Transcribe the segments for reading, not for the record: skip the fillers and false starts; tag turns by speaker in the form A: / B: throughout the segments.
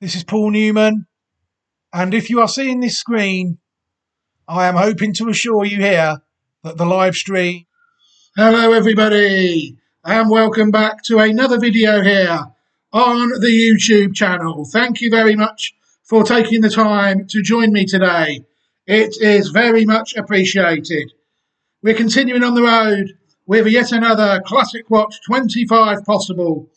A: This is Paul Newman, and if you are seeing this screen, I am hoping to assure you here that the live stream.
B: Hello everybody, and welcome back to another video here on the YouTube channel. Thank you very much for taking the time to join me today. It is very much appreciated. We're continuing on the road with yet another Classic Watch 25 possible.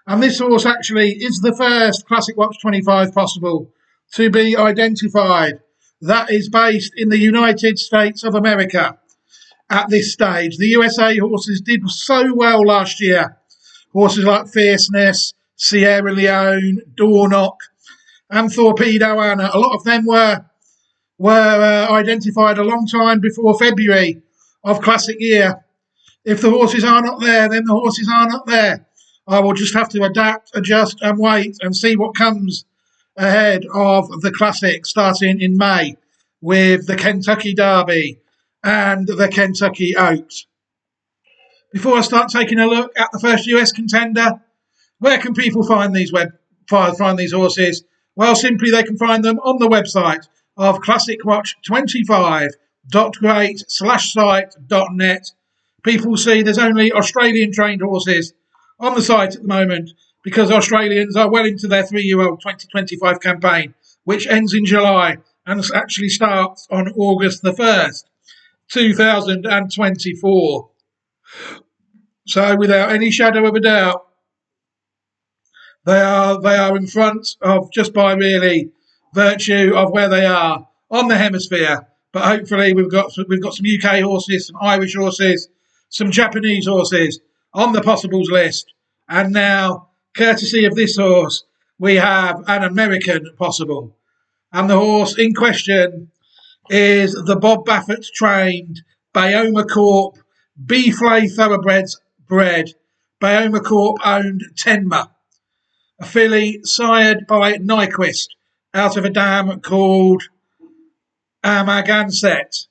B: And this horse actually is the first Classic Watch 25 possible to be identified. That is based in the United States of America at this stage. The USA horses did so well last year. Horses like Fierceness, Sierra Leone, Dornock, and Torpedo Anna. A lot of them were identified a long time before February of Classic year. If the horses are not there, then the horses are not there. I will just have to adapt, adjust, and wait and see what comes ahead of the Classic starting in May with the Kentucky Derby and the Kentucky Oaks. Before I start taking a look at the first US contender, where can people find these horses? Well, simply they can find them on the website of classicwatch25.great/site.net. People see there's only Australian trained horses on the site at the moment because Australians are well into their 3-year-old 2025 campaign, which ends in July and actually starts on August the 1st, 2024. So without any shadow of a doubt, they are in front of just by really virtue of where they are on the hemisphere. But hopefully we've got some UK horses, some Irish horses, some Japanese horses on the possibles list. And now, courtesy of this horse, we have an American possible. And the horse in question is the Bob Baffert trained Bayoma Corp B-Flay Thoroughbreds bred, Bayoma Corp owned Tenma, a filly sired by Nyquist out of a dam called Amagansett,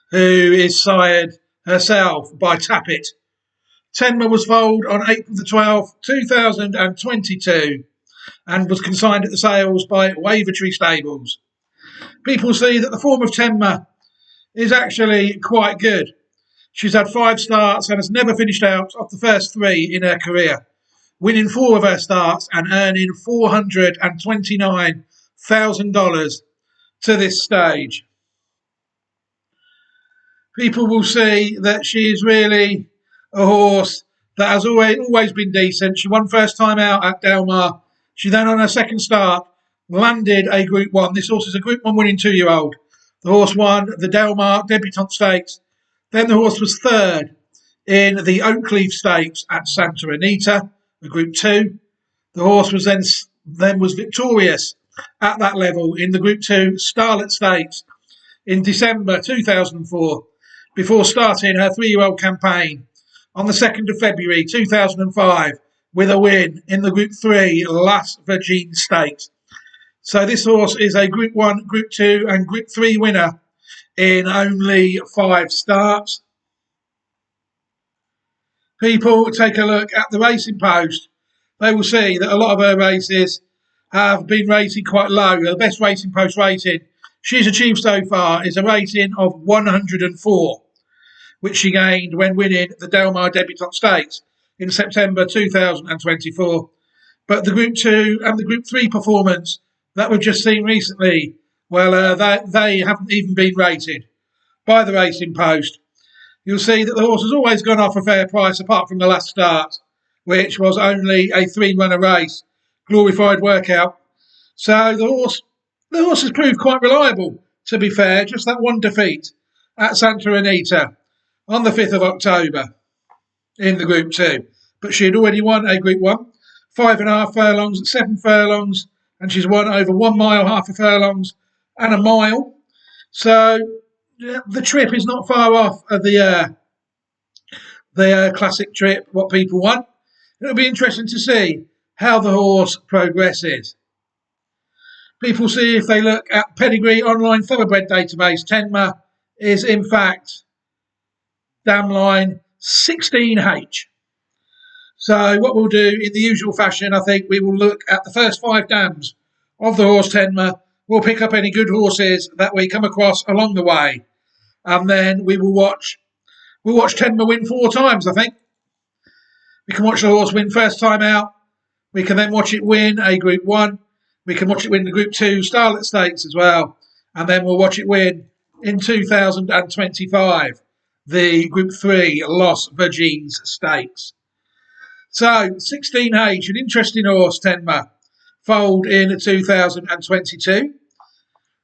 B: who is sired herself by Tappet. Tenma was foaled on April the 12th, 2022 and was consigned at the sales by Wavertree Stables. People see that the form of Tenma is actually quite good. She's had 5 starts and has never finished out of the first 3 in her career, winning 4 of her starts and earning $429,000 to this stage. People will see that she is really a horse that has always been decent. She won first time out at Del Mar. She then, on her second start, landed a Group 1. This horse is a Group 1 winning 2-year-old. The horse won the Del Mar Debutante Stakes. Then the horse was third in the Oakleaf Stakes at Santa Anita, a Group 2. The horse was then was victorious at that level in the Group 2 Starlet Stakes in December 2004, before starting her 3-year-old campaign on the 2nd of February 2005 with a win in the Group 3 Las Virgin Stakes. So this horse is a Group 1, Group 2 and Group 3 winner in only 5 starts. People take a look at the racing post. They will see that a lot of her races have been rated quite low. The best racing post rating she's achieved so far is a rating of 104, which she gained when winning the Del Mar Debutante Stakes in September 2024. But the Group 2 and the Group 3 performance that we've just seen recently, well, they haven't even been rated by the racing post. You'll see that the horse has always gone off a fair price apart from the last start, which was only a 3-runner race, glorified workout. So the horse has proved quite reliable, to be fair, just that one defeat at Santa Anita on the 5th of October in the Group 2. But she had already won a Group 1, 5.5 furlongs, 7 furlongs, and she's won over 1 mile, half a furlongs, and a mile. So the trip is not far off of the Classic trip, what people want. It'll be interesting to see how the horse progresses. People see, if they look at Pedigree Online Thoroughbred Database, Tenma is in fact dam line 16H. So what we'll do in the usual fashion, I think we will look at the first 5 dams of the horse Tenma. We'll pick up any good horses that we come across along the way, and then we will watch. We'll watch Tenma win 4 times. I think we can watch the horse win first time out. We can then watch it win a Group 1. We can watch it win the Group 2 Starlet Stakes as well. And then we'll watch it win in 2025 the Group 3 Los Virgins Stakes. So, 16H, an interesting horse, Tenma, foaled in 2022.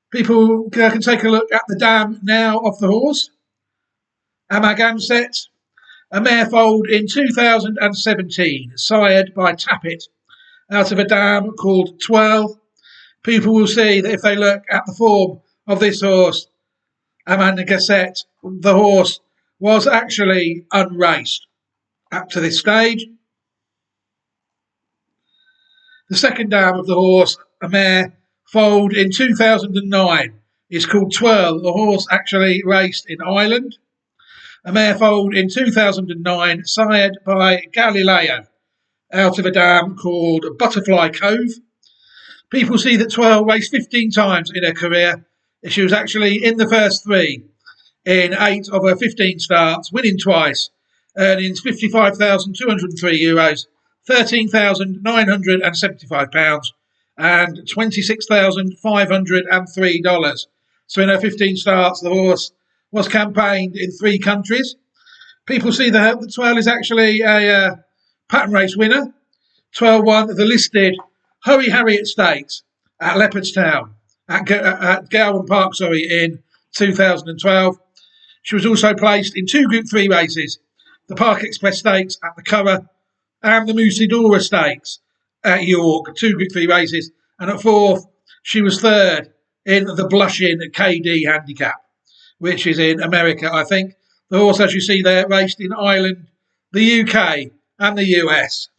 B: People can take a look at the dam now of the horse. Amaganset, a mare foaled in 2017, sired by Tappet, out of a dam called Twirl. People will see that if they look at the form of this horse, Amanda Gassette, the horse was actually unraced up to this stage. The second dam of the horse, a mare foaled in 2009, is called Twirl. The horse actually raced in Ireland. A mare foaled in 2009, sired by Galileo, out of a dam called Butterfly Cove. People see that Twirl raced 15 times in her career. She was actually in the first 3 in 8 of her 15 starts, winning twice, earning €55,203, £13,975 and $26,503. So in her 15 starts, the horse was campaigned in 3 countries. People see that Twirl is actually a pattern race winner. Twirl won the listed Hurry Harriet Stakes at Leopardstown, at Gowan Park, in 2012. She was also placed in 2 Group 3 races, the Park Express Stakes at the Curragh and the Musidora Stakes at York, 2 Group 3 races. And at 4th, she was 3rd in the Blushing KD Handicap, which is in America, I think. The horse, as you see there, raced in Ireland, the UK and the US.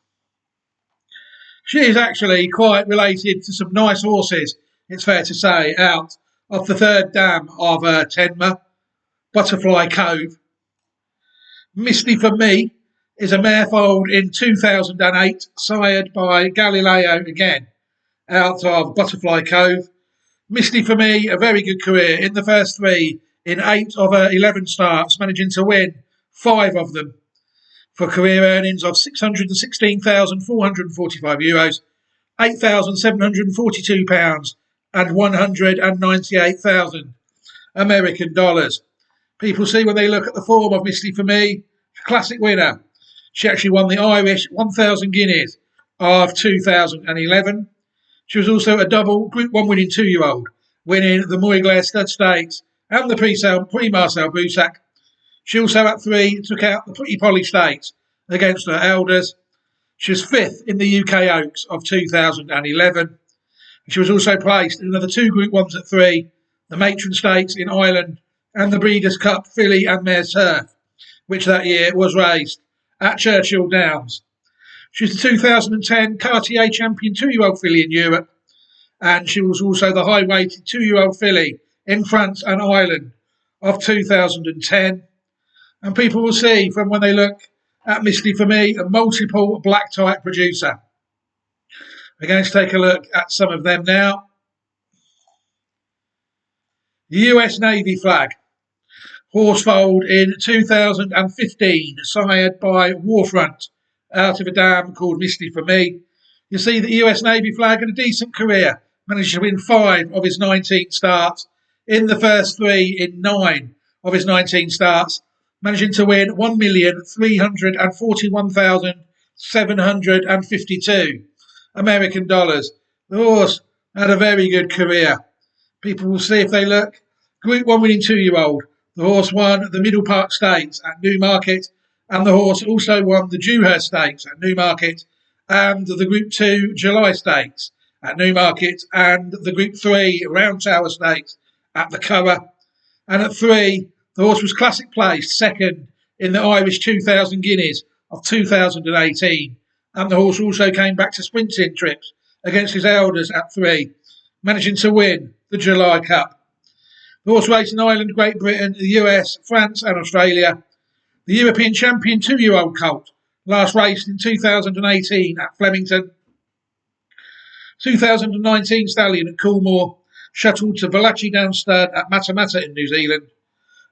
B: She is actually quite related to some nice horses, it's fair to say, out of the 3rd dam of Tenma, Butterfly Cove. Misty for Me is a mare foaled in 2008, sired by Galileo again, out of Butterfly Cove. Misty for Me, a very good career in the first 3 in 8 of her 11 starts, managing to win 5 of them for career earnings of €616,445, £8,742 and 198,000 American dollars. People see when they look at the form of Misty for Me, classic winner. She actually won the Irish 1,000 guineas of 2011. She was also a double Group 1 winning 2-year-old, winning the Moyglare Stud Stakes and the Prix-Marcel Boussac. She also at 3 took out the Pretty Polly Stakes against her elders. She was 5th in the UK Oaks of 2011. She was also placed in another 2 Group 1s at 3, the Matron Stakes in Ireland and the Breeders' Cup Filly and Mare Turf, which that year was raced at Churchill Downs. She was the 2010 Cartier Champion 2-year-old filly in Europe, and she was also the high-weighted 2-year-old filly in France and Ireland of 2010. And people will see from when they look at Misty for Me, a multiple black type producer. We're going to take a look at some of them now. The US Navy flag. Horse foaled in 2015, sired by Warfront, out of a dam called Misty for Me. You see the US Navy flag had a decent career, managed to win 5 of his 19 starts, in the first 3 in 9 of his 19 starts, managing to win $1,341,752 American dollars. The horse had a very good career. People will see if they look. Group 1 winning 2-year-old. The horse won the Middle Park Stakes at Newmarket, and the horse also won the Dewhurst Stakes at Newmarket, and the Group 2 July Stakes at Newmarket, and the Group 3 Round Tower Stakes at the Curragh. And at 3, the horse was classic placed 2nd in the Irish 2,000 guineas of 2018. And the horse also came back to sprinting trips against his elders at 3, managing to win the July Cup. The horse raced in Ireland, Great Britain, the US, France and Australia. The European champion 2-year-old colt Last raced in 2018 at Flemington. 2019 stallion at Coolmore, shuttled to Valachi Down Stud at Matamata in New Zealand,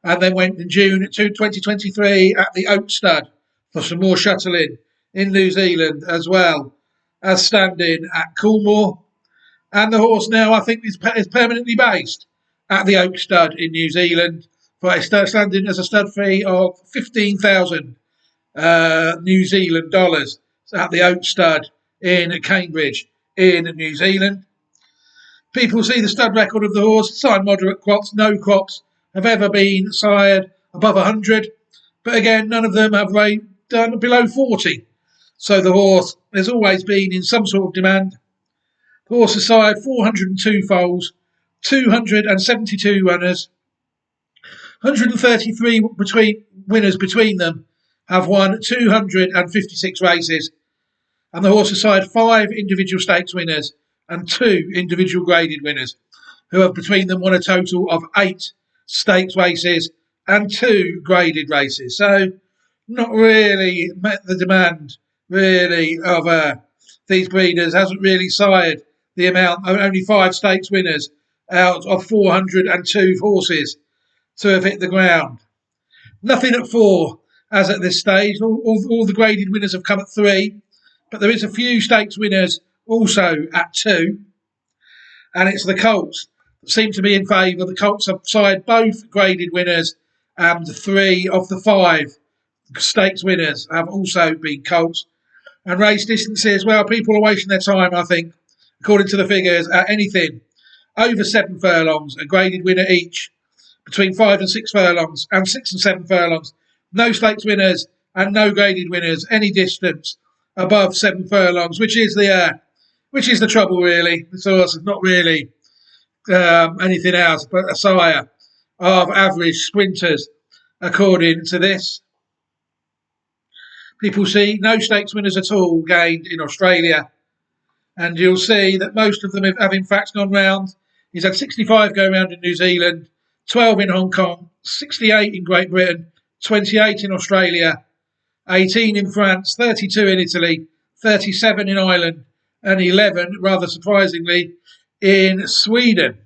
B: and then went in June 2023 at the Oak Stud for some more shuttling in New Zealand, as well as standing at Coolmore. And the horse now, I think, is permanently based at the Oak Stud in New Zealand for a standing as a stud fee of 15,000 New Zealand dollars at the Oak Stud in Cambridge in New Zealand. People see the stud record of the horse, signed moderate crops, no crops have ever been sired above 100, but again, none of them have done below 40. So the horse has always been in some sort of demand. The horse has sired 402 foals, 272 runners, 133 winners between them have won 256 races, and the horse has sired 5 individual stakes winners and 2 individual graded winners, who have between them won a total of 8 stakes races and 2 graded races. So not really met the demand, really, of these breeders. Hasn't really sired the amount, only 5 stakes winners out of 402 horses to have hit the ground. Nothing at 4 as at this stage. All the graded winners have come at 3, but there is a few stakes winners also at 2, and it's the colts that seem to be in favour. The colts have sired both graded winners, and 3 of the 5 stakes winners have also been colts. And race distances, well, people are wasting their time, I think, according to the figures, at anything over 7 furlongs, a graded winner each, between 5 and 6 furlongs, and 6 and 7 furlongs. No stakes winners and no graded winners, any distance above 7 furlongs, which is the trouble, really. This horse is not really anything else but a sire of average sprinters, according to this. People see no stakes winners at all gained in Australia, and you'll see that most of them have in fact gone round. He's had 65 go round in New Zealand, 12 in Hong Kong, 68 in Great Britain, 28 in Australia, 18 in France, 32 in Italy, 37 in Ireland, and 11, rather surprisingly, in Sweden.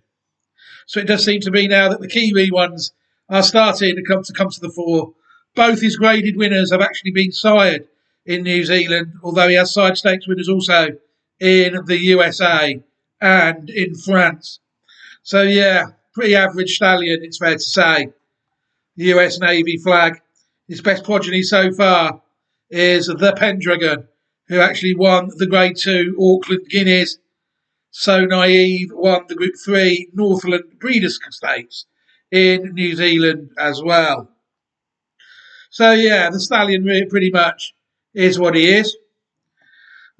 B: So it does seem to be now that the Kiwi ones are starting to come to the fore. Both his graded winners have actually been sired in New Zealand, although he has side stakes winners also in the USA and in France. So yeah, pretty average stallion, it's fair to say. The US Navy flag. His best progeny so far is the Pendragon, who actually won the Grade 2 Auckland Guineas. So Naive won the Group 3 Northland Breeders' Stakes in New Zealand as well. So yeah, the stallion pretty much is what he is.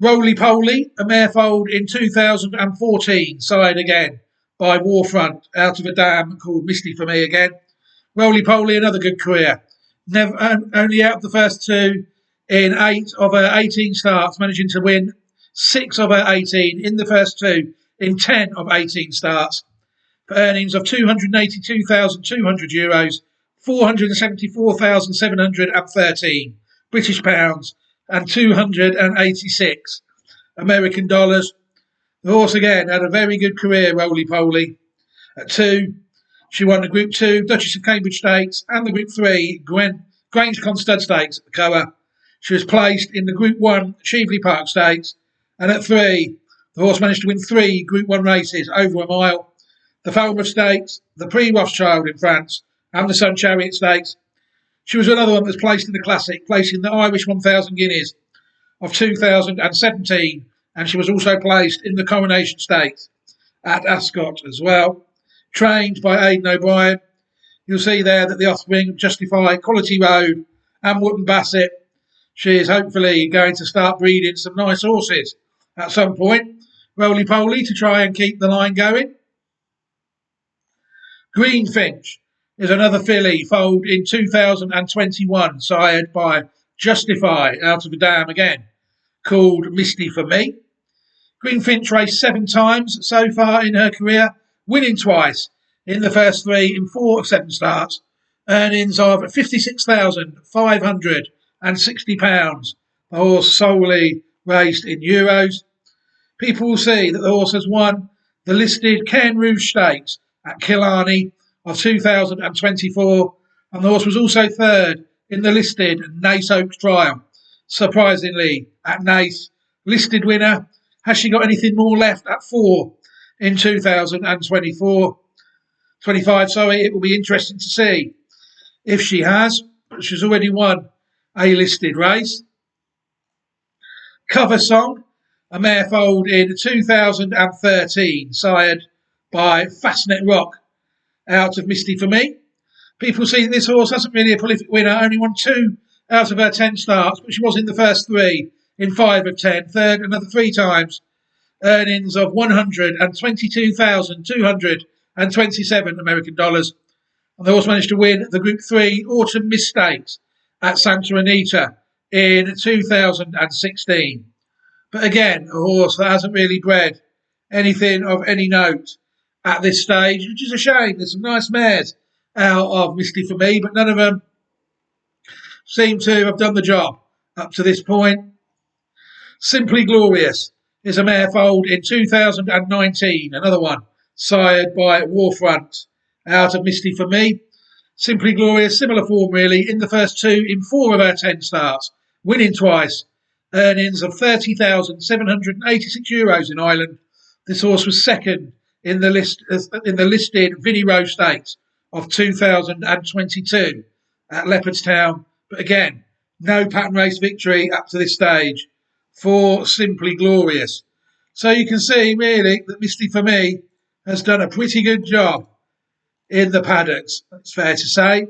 B: Roly Poly, a mare foaled in 2014, sired again by Warfront out of a dam called Misty for Me again. Roly Poly, another good career. Only out of the first 2 in 8 of her 18 starts, managing to win 6 of her 18 in the first 2 in 10 of 18 starts, for earnings of €282,200, 474,713 British pounds, and 286 American dollars. The horse again had a very good career, Roly Poly. At 2, she won the Group 2 Duchess of Cambridge Stakes and the Group 3 Grangecon Stud Stakes at the Coa. She was placed in the Group 1 Cheveley Park Stakes, and at 3, the horse managed to win 3 Group 1 races over a mile. The Falmouth Stakes, the Prix Rothschild in France, and the Sun Chariot Stakes. She was another one that was placed in the Classic, placing the Irish 1,000 guineas of 2017, and she was also placed in the Coronation Stakes at Ascot as well. Trained by Aidan O'Brien. You'll see there that the offspring of Justify, Quality Road, and Wootton Bassett. She is hopefully going to start breeding some nice horses at some point. Roly Poly to try and keep the line going. Greenfinch is another filly foaled in 2021, sired by Justify out of a dam again, called Misty for Me. Greenfinch raced 7 times so far in her career, winning twice in the first 3 in 4 of 7 starts. Earnings of £56,560, The horse solely raced in euros. People will see that the horse has won the listed Cairn Rouge Stakes at Killarney of 2024, and the horse was also third in the listed Naas Oaks Trial. Surprisingly, at Naas, listed winner. Has she got anything more left at 4 in 2024? 25, sorry, it will be interesting to see if she has. She's already won a listed race. Cover Song, a mare foaled in 2013, sired by Fastnet Rock, out of Misty for Me. People see that this horse hasn't really a prolific winner, only won 2 out of her 10 starts, but she was in the first 3 in 5 of 10, third another 3 times. Earnings of $122,227 American dollars. And they also managed to win the Group 3 Autumn Miss Stakes at Santa Anita in 2016. But again, a horse that hasn't really bred anything of any note at this stage, which is a shame. There's some nice mares out of Misty for Me, but none of them seem to have done the job up to this point. Simply Glorious is a mare foaled in 2019, another one sired by Warfront out of Misty for Me. Simply Glorious, similar form really, in the first 2 in 4 of her 10 starts, winning twice. Earnings of €30,786 in Ireland. This horse was second in the listed Vinnie Rowe Stakes of 2022 at Leopardstown. But again, no pattern race victory up to this stage for Simply Glorious. So you can see really that Misty for Me has done a pretty good job in the paddocks, it's fair to say.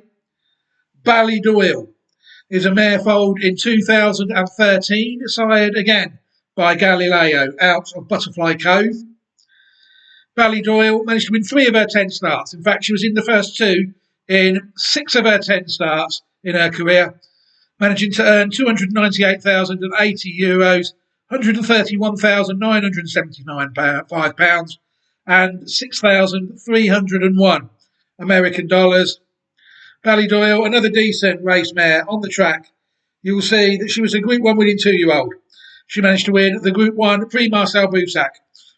B: Ballydoyle is a mare foaled in 2013, sired again by Galileo out of Butterfly Cove. Ballydoyle managed to win 3 of her 10 starts. In fact, she was in the first 2 in 6 of her 10 starts in her career, managing to earn €298,080, £131,979 and $6,301 American dollars. Ballydoyle, another decent race mare on the track. You'll see that she was a Group 1 winning 2-year-old. She managed to win the Group 1 Prix Marcel Boussac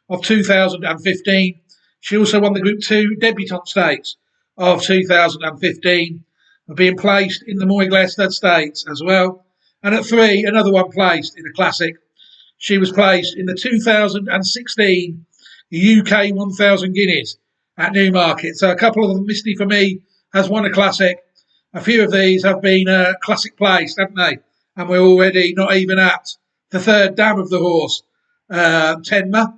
B: of 2015. She also won the Group 2 Debutante Stakes of 2015, being placed in the Moyglare Stud Stakes as well. And at 3, another one placed in a classic. She was placed in the 2016 UK 1000 Guineas at Newmarket. So a couple of them, Misty for Me has won a classic. A few of these have been classic placed, haven't they? And we're already not even at the 3rd dam of the horse, Tenma.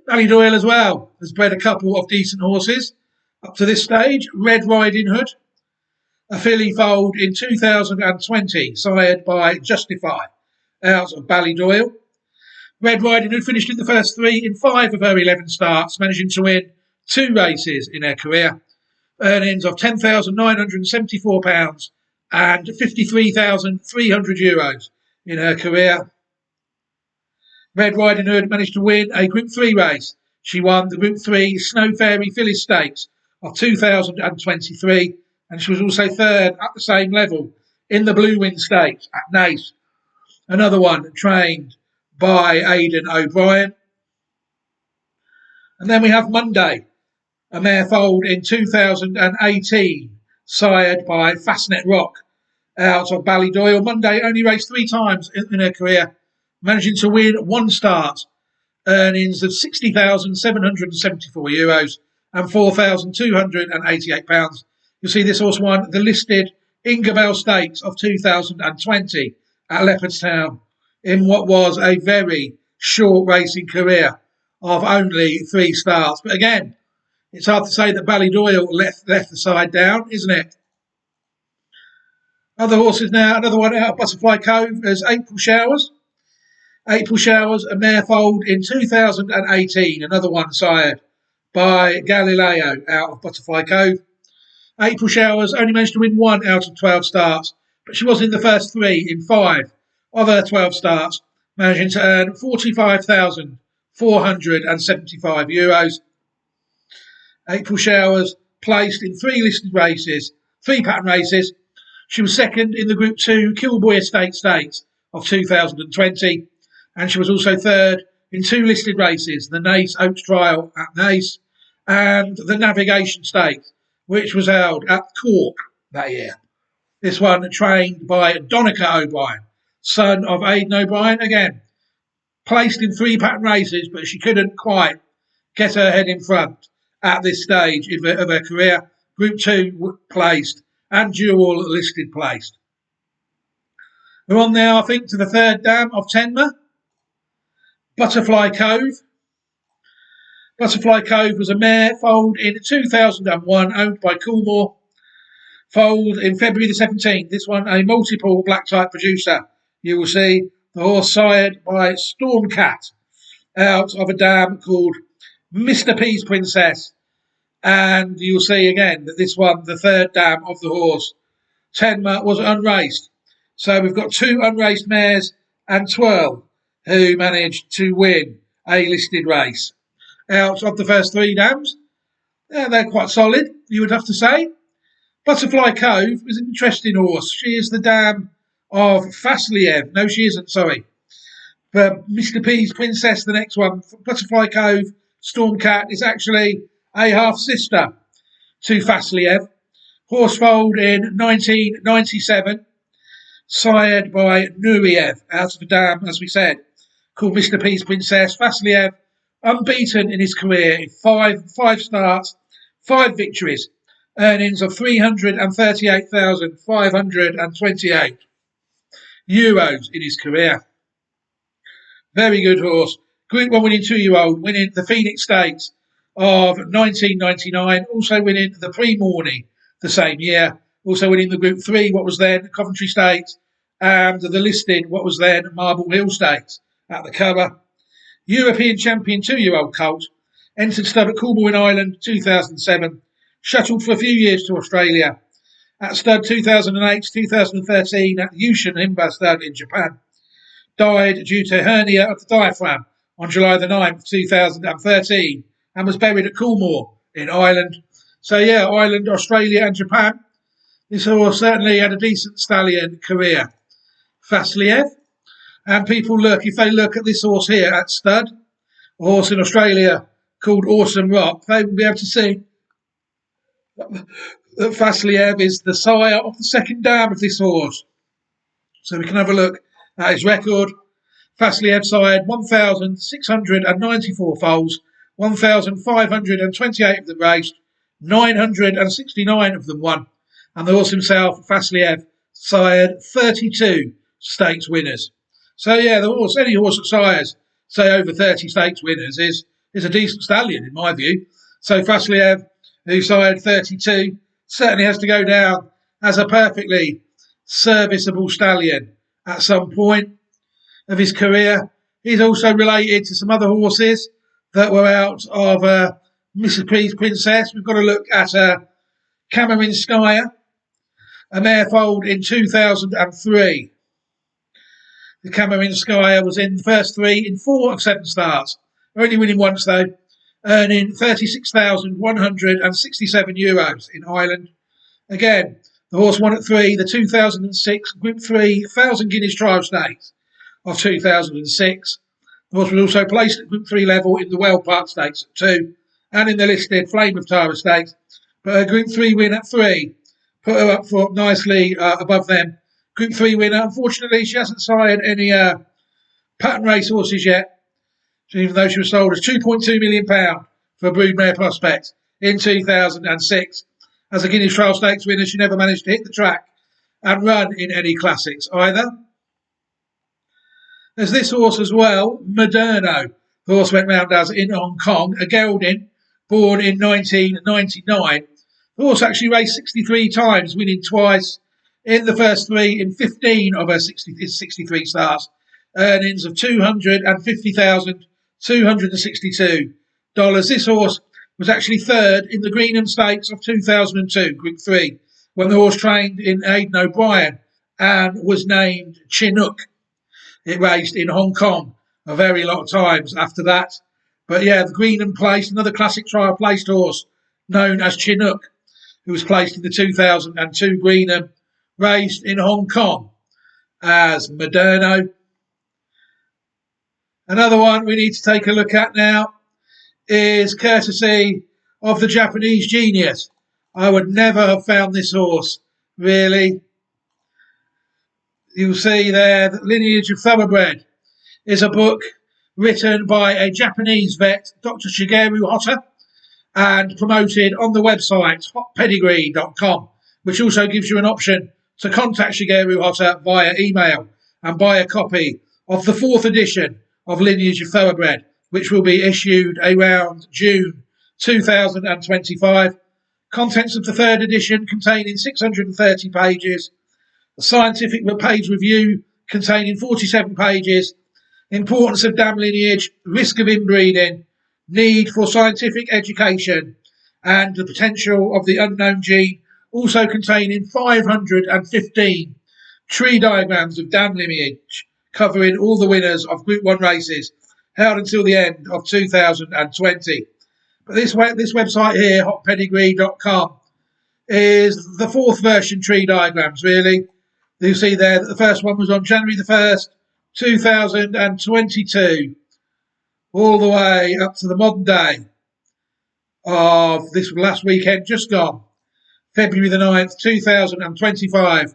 B: Ballydoyle as well has bred a couple of decent horses up to this stage. Red Riding Hood, a filly foaled in 2020, sired by Justify out of Ballydoyle. Red Riding Hood finished in the first 3 in 5 of her 11 starts, managing to win 2 races in her career. Earnings of £10,974 and €53,300 in her career. Red Riding Hood managed to win a Group 3 race. She won the Group 3 Snow Fairy Filly Stakes of 2023, and she was also 3rd at the same level in the Blue Wind Stakes at Naas. Another one trained by Aidan O'Brien. And then we have Monday, a mare foaled in 2018, sired by Fastnet Rock out of Ballydoyle. Monday only raced 3 times in her career, managing to win 1 start. Earnings of €60,774 and £4,288. You'll see this horse won the listed Ingabel Stakes of 2020 at Leopardstown in what was a very short racing career of only 3 starts. But again, it's hard to say that Ballydoyle left the side down, isn't it? Other horses now, another one out of Butterfly Cove is April Showers. April Showers, a mare foaled in 2018, another one sired by Galileo out of Butterfly Cove. April Showers only managed to win 1 out of 12 starts, but she was in the first 3 in 5 of her 12 starts, managing to earn €45,475. April Showers placed in 3 listed races, 3 pattern races. She was second in the Group 2 Kilboy Estate Stakes of 2020. And she was also third in 2 listed races, the Naas Oaks Trial at Naas and the Navigation Stakes, which was held at Cork that year. This one trained by Donica O'Brien, son of Aidan O'Brien, again placed in 3 pattern races, but she couldn't quite get her head in front at this stage of her career. Group 2 placed and dual listed placed. We're on now, I think, to the 3rd dam of Tenma, Butterfly Cove. Butterfly Cove was a mare foaled in 2001, owned by Coolmore. Foaled in February the 17th. This one a multiple black type producer. You will see the horse sired by Stormcat out of a dam called Mr. P's Princess. And you'll see again that this one, the 3rd dam of the horse, Tenma, was unraced. So we've got 2 unraced mares and 12 who managed to win a listed race. Out of the first 3 dams, they're quite solid, you would have to say. Butterfly Cove is an interesting horse. She is the dam of Vasiliev. No, she isn't, sorry. But Mr. P's Princess, the next one, Butterfly Cove, Stormcat, is actually a half-sister to Vasiliev. Horse foaled in 1997, sired by Nureyev, out of a dam, as we said, called Mr. P's Princess. Vasiliev, unbeaten in his career, in five starts, 5 victories, earnings of €338,528 in his career. Very good horse. Group 1 winning 2-year-old, winning the Phoenix Stakes of 1999, also winning the Pre-Morny the same year, also winning the Group 3, what was then Coventry Stakes, and the listed, what was then Marble Hill Stakes at the cover. European champion 2-year-old colt, entered stud at Coolmore in Ireland 2007, shuttled for a few years to Australia. At stud 2008 to 2013 at the Yushin Himba stud in Japan. Died due to hernia of the diaphragm on July the 9th, 2013, and was buried at Coolmore in Ireland. So yeah, Ireland, Australia and Japan. This horse certainly had a decent stallion career. Vasiliev. And people if they look at this horse here at stud, a horse in Australia called Awesome Rock, they will be able to see that Vasiliev is the sire of the 2nd dam of this horse. So we can have a look at his record. Vasiliev sired 1,694 foals, 1,528 of them raced, 969 of them won. And the horse himself, Vasiliev, sired 32 stakes winners. So yeah, the horse, any horse that sires, say over 30 stakes winners, is a decent stallion in my view. So Vasiliev, who sired 32, certainly has to go down as a perfectly serviceable stallion at some point of his career. He's also related to some other horses that were out of Mrs. P's Princess. We've got to look at Cameron Skyer, a mare foaled in 2003. The Cameron Skyer was in the first 3 in 4 of 7 starts, only winning once though, earning €36,167 in Ireland. Again, the horse won at 3, the 2006 Group 3 1,000 Guineas Trial Stakes of 2006. The horse was also placed at Group 3 level in the Well Park Stakes at 2 and in the listed Flame of Tara Stakes. But her Group 3 win at 3 put her up for nicely above them. Group 3 winner. Unfortunately, she hasn't sired any pattern race horses yet, even though she was sold as £2.2 million for a broodmare prospect in 2006. As a Guineas Trail Stakes winner, she never managed to hit the track and run in any classics either. There's this horse as well, Moderno. The horse went round as in Hong Kong, a gelding, born in 1999. The horse actually raced 63 times, winning twice in the first 3 in 15 of her 63 starts. Earnings of $250,262. This horse was actually 3rd in the Greenham Stakes of 2002, Group 3, when the horse trained in Aidan O'Brien and was named Chinook. It raced in Hong Kong a very lot of times after that. But yeah, the Greenham placed, another classic trial placed horse known as Chinook, who was placed in the 2002 Greenham, raced in Hong Kong as Moderno. Another one we need to take a look at now is courtesy of the Japanese genius. I would never have found this horse, really. You'll see there that Lineage of Thoroughbred is a book written by a Japanese vet, Dr. Shigeru Hotta, and promoted on the website hotpedigree.com, which also gives you an option to contact Shigeru Hotta via email and buy a copy of the 4th edition of Lineage of Thoroughbred, which will be issued around June 2025. Contents of the 3rd edition containing 630 pages, a scientific page review containing 47 pages, importance of dam lineage, risk of inbreeding, need for scientific education, and the potential of the unknown gene, also containing 515 tree diagrams of dam lineage, covering all the winners of Group 1 races, held until the end of 2020. But this website here, hotpedigree.com, is the 4th version tree diagrams, really. You see there that the first one was on January the 1st, 2022, all the way up to the modern day of this last weekend just gone, February the 9th, 2025,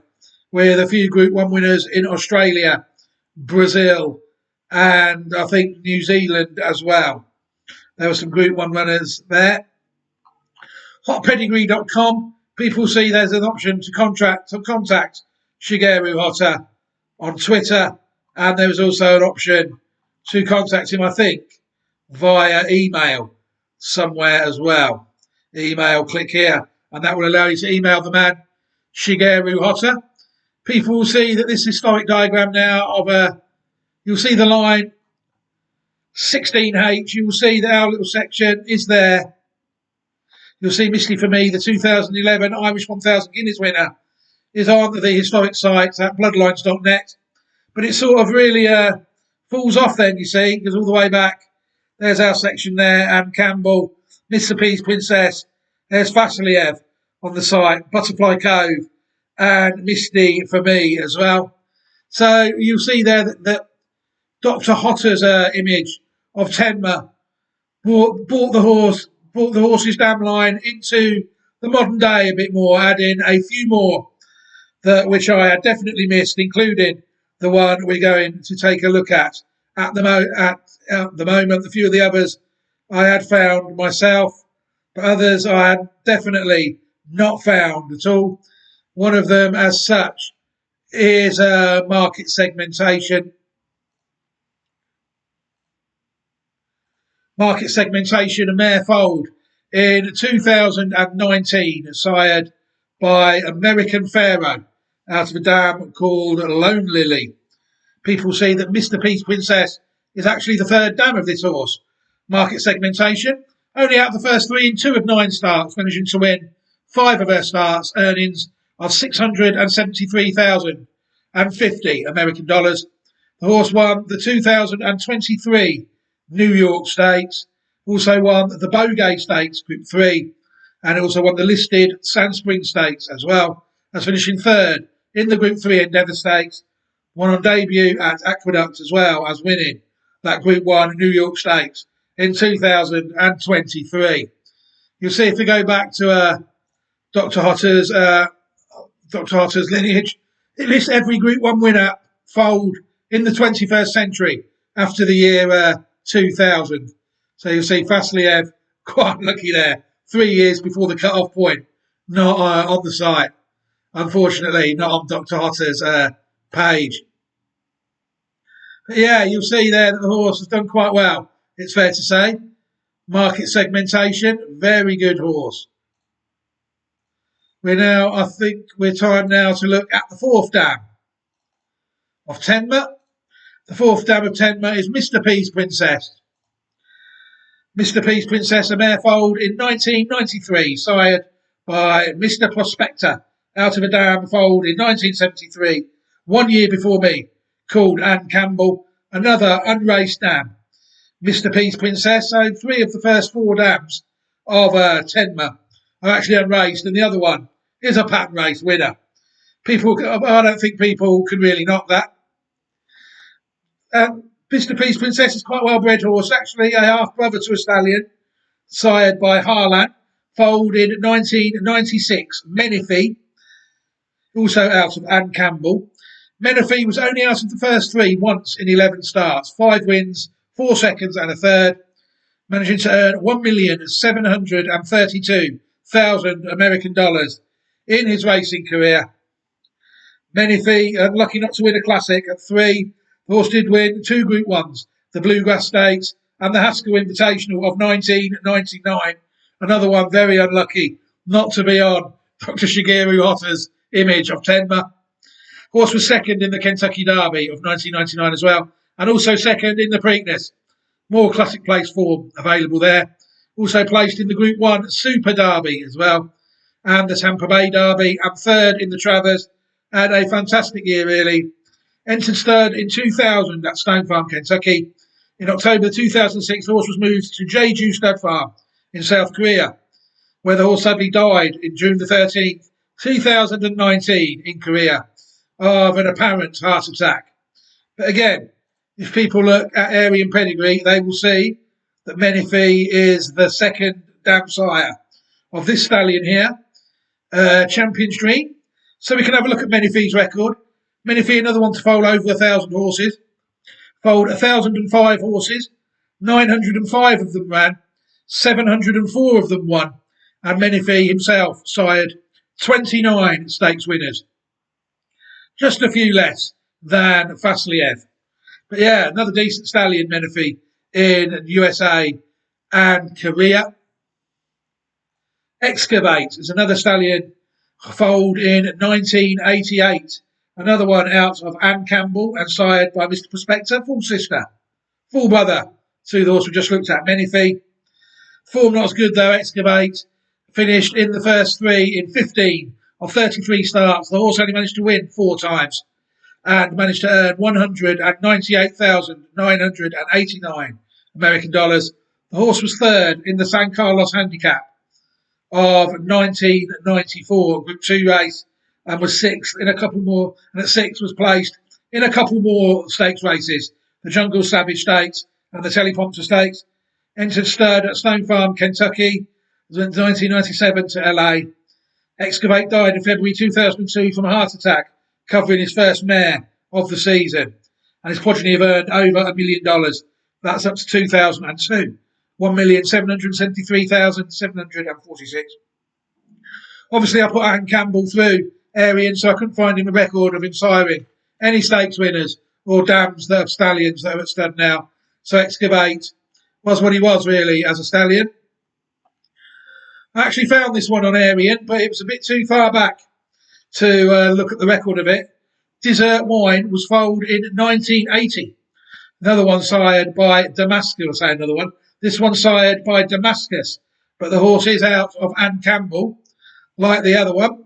B: with a few Group 1 winners in Australia, Brazil, and I think New Zealand as well. There were some Group 1 runners there. Hotpedigree.com, people see there's an option to contact Shigeru Hotta on Twitter, and there was also an option to contact him, I think, via email somewhere as well. Email, click here, and that will allow you to email the man, Shigeru Hotta. People will see that this historic diagram now of you'll see the line 16H, you will see that our little section is there. You'll see Misty for Me, the 2011 Irish 1000 Guineas winner, is on the historic site at bloodlines.net. But it sort of really falls off then, you see, because all the way back, there's our section there, and Campbell, Mr. Peace Princess, there's Vasiliev on the site, Butterfly Cove, and Misty for Me as well. So you'll see there that Dr. Hotta's image of Tenma brought the horse's dam line into the modern day a bit more, adding a few more which I had definitely missed, including the one we're going to take a look at the moment. A few of the others I had found myself, but others I had definitely not found at all. One of them, as such, is market segmentation. Market segmentation, a mare foaled in 2019, sired by American Pharaoh out of a dam called Lone Lily. People see that Mr. Peace Princess is actually the 3rd dam of this horse. Market segmentation, only out of the first 3 in 2 of 9 starts, managing to win 5 of her starts, earnings of $673,050 American dollars. The horse won the 2023 New York Stakes, also won the Bogey Stakes Group 3, and also won the listed Sand Spring Stakes as well, as finishing 3rd in the Group 3 Endeavour Stakes, won on debut at Aqueduct as well as winning that Group 1 New York Stakes in 2023. You'll see if we go back to Dr. Hotta's lineage, it lists every Group 1 winner foaled in the 21st century after the year 2000. So you'll see Vasiliev, quite lucky there, 3 years before the cut-off point, not on the site. Unfortunately, not on Dr. Hotta's page. But yeah, you'll see there that the horse has done quite well, it's fair to say. Market segmentation, very good horse. I think we're time now to look at the 4th dam of Tenma. The 4th dam of Tenma is Mr. Peace Princess. Mr. Peace Princess, a mare foaled in 1993, sired by Mr. Prospector, out of a dam foaled in 1973, 1 year before me, called Anne Campbell, another unraced dam. Mr. Peace Princess, so 3 of the first 4 dams of Tenma are actually unraced, and the other one is a pattern race winner. I don't think people can really knock that. Mr. Peace Princess is quite a well-bred horse, actually a half-brother to a stallion, sired by Harlan, foaled in 1996. Menifee, also out of Anne Campbell. Menifee was only out of the first three once in 11 starts, 5 wins, 4 seconds and a third, managing to earn $1,732,000 American dollars in his racing career. Menifee, lucky not to win a classic at 3. The horse did win 2 Group 1s, the Bluegrass Stakes and the Haskell Invitational of 1999. Another one very unlucky not to be on Dr. Shigeru Hotta's image of Tenma. Horse was second in the Kentucky Derby of 1999 as well, and also second in the Preakness. More classic place form available there. Also placed in the Group 1 Super Derby as well, and the Tampa Bay Derby, and third in the Travers. Had a fantastic year, really. Entered third in 2000 at Stone Farm, Kentucky. In October 2006, the horse was moved to Jeju Stud Farm in South Korea, where the horse sadly died in June the 13th, 2019 in Korea of an apparent heart attack. But again, if people look at Aryan pedigree, they will see that Menifee is the second dam sire of this stallion here, Champion's Dream. So we can have a look at Menifee's record. Menifee, another one to foal over 1,000 horses. Foaled 1,005 horses, 905 of them ran, 704 of them won, and Menifee himself sired 29 stakes winners. Just a few less than Vasiliev. But yeah, another decent stallion, Menifee, in USA and Korea. Excavate is another stallion foaled in 1988. Another one out of Anne Campbell and sired by Mr. Prospector, full sister, full brother to the horse we just looked at, Menifee. Form not as good though, Excavate. Finished in the first 3 in 15 of 33 starts. The horse only managed to win 4 times and managed to earn $198,989 American dollars. The horse was third in the San Carlos Handicap of 1994 Group 2 race, and was 6th in a couple more, and at 6th was placed in a couple more stakes races, the Jungle Savage Stakes and the Teleprompter Stakes. Entered stud at Stone Farm, Kentucky, 1997 to LA. Excavate died in February 2002 from a heart attack, covering his first mare of the season, and his progeny have earned over $1 million. That's up to 2002. 1,773,746. Obviously, I put Anne Campbell through Aryan, so I couldn't find him a record of him siring any stakes winners or dams that have stallions that are at stud now. So Excavate was what he was really as a stallion. I actually found this one on Aryan, but it was a bit too far back to look at the record of it. Desert Wine was foaled in 1980. Another one sired by Damascus, I'll say another one. This one sired by Damascus, but the horse is out of Anne Campbell, like the other one.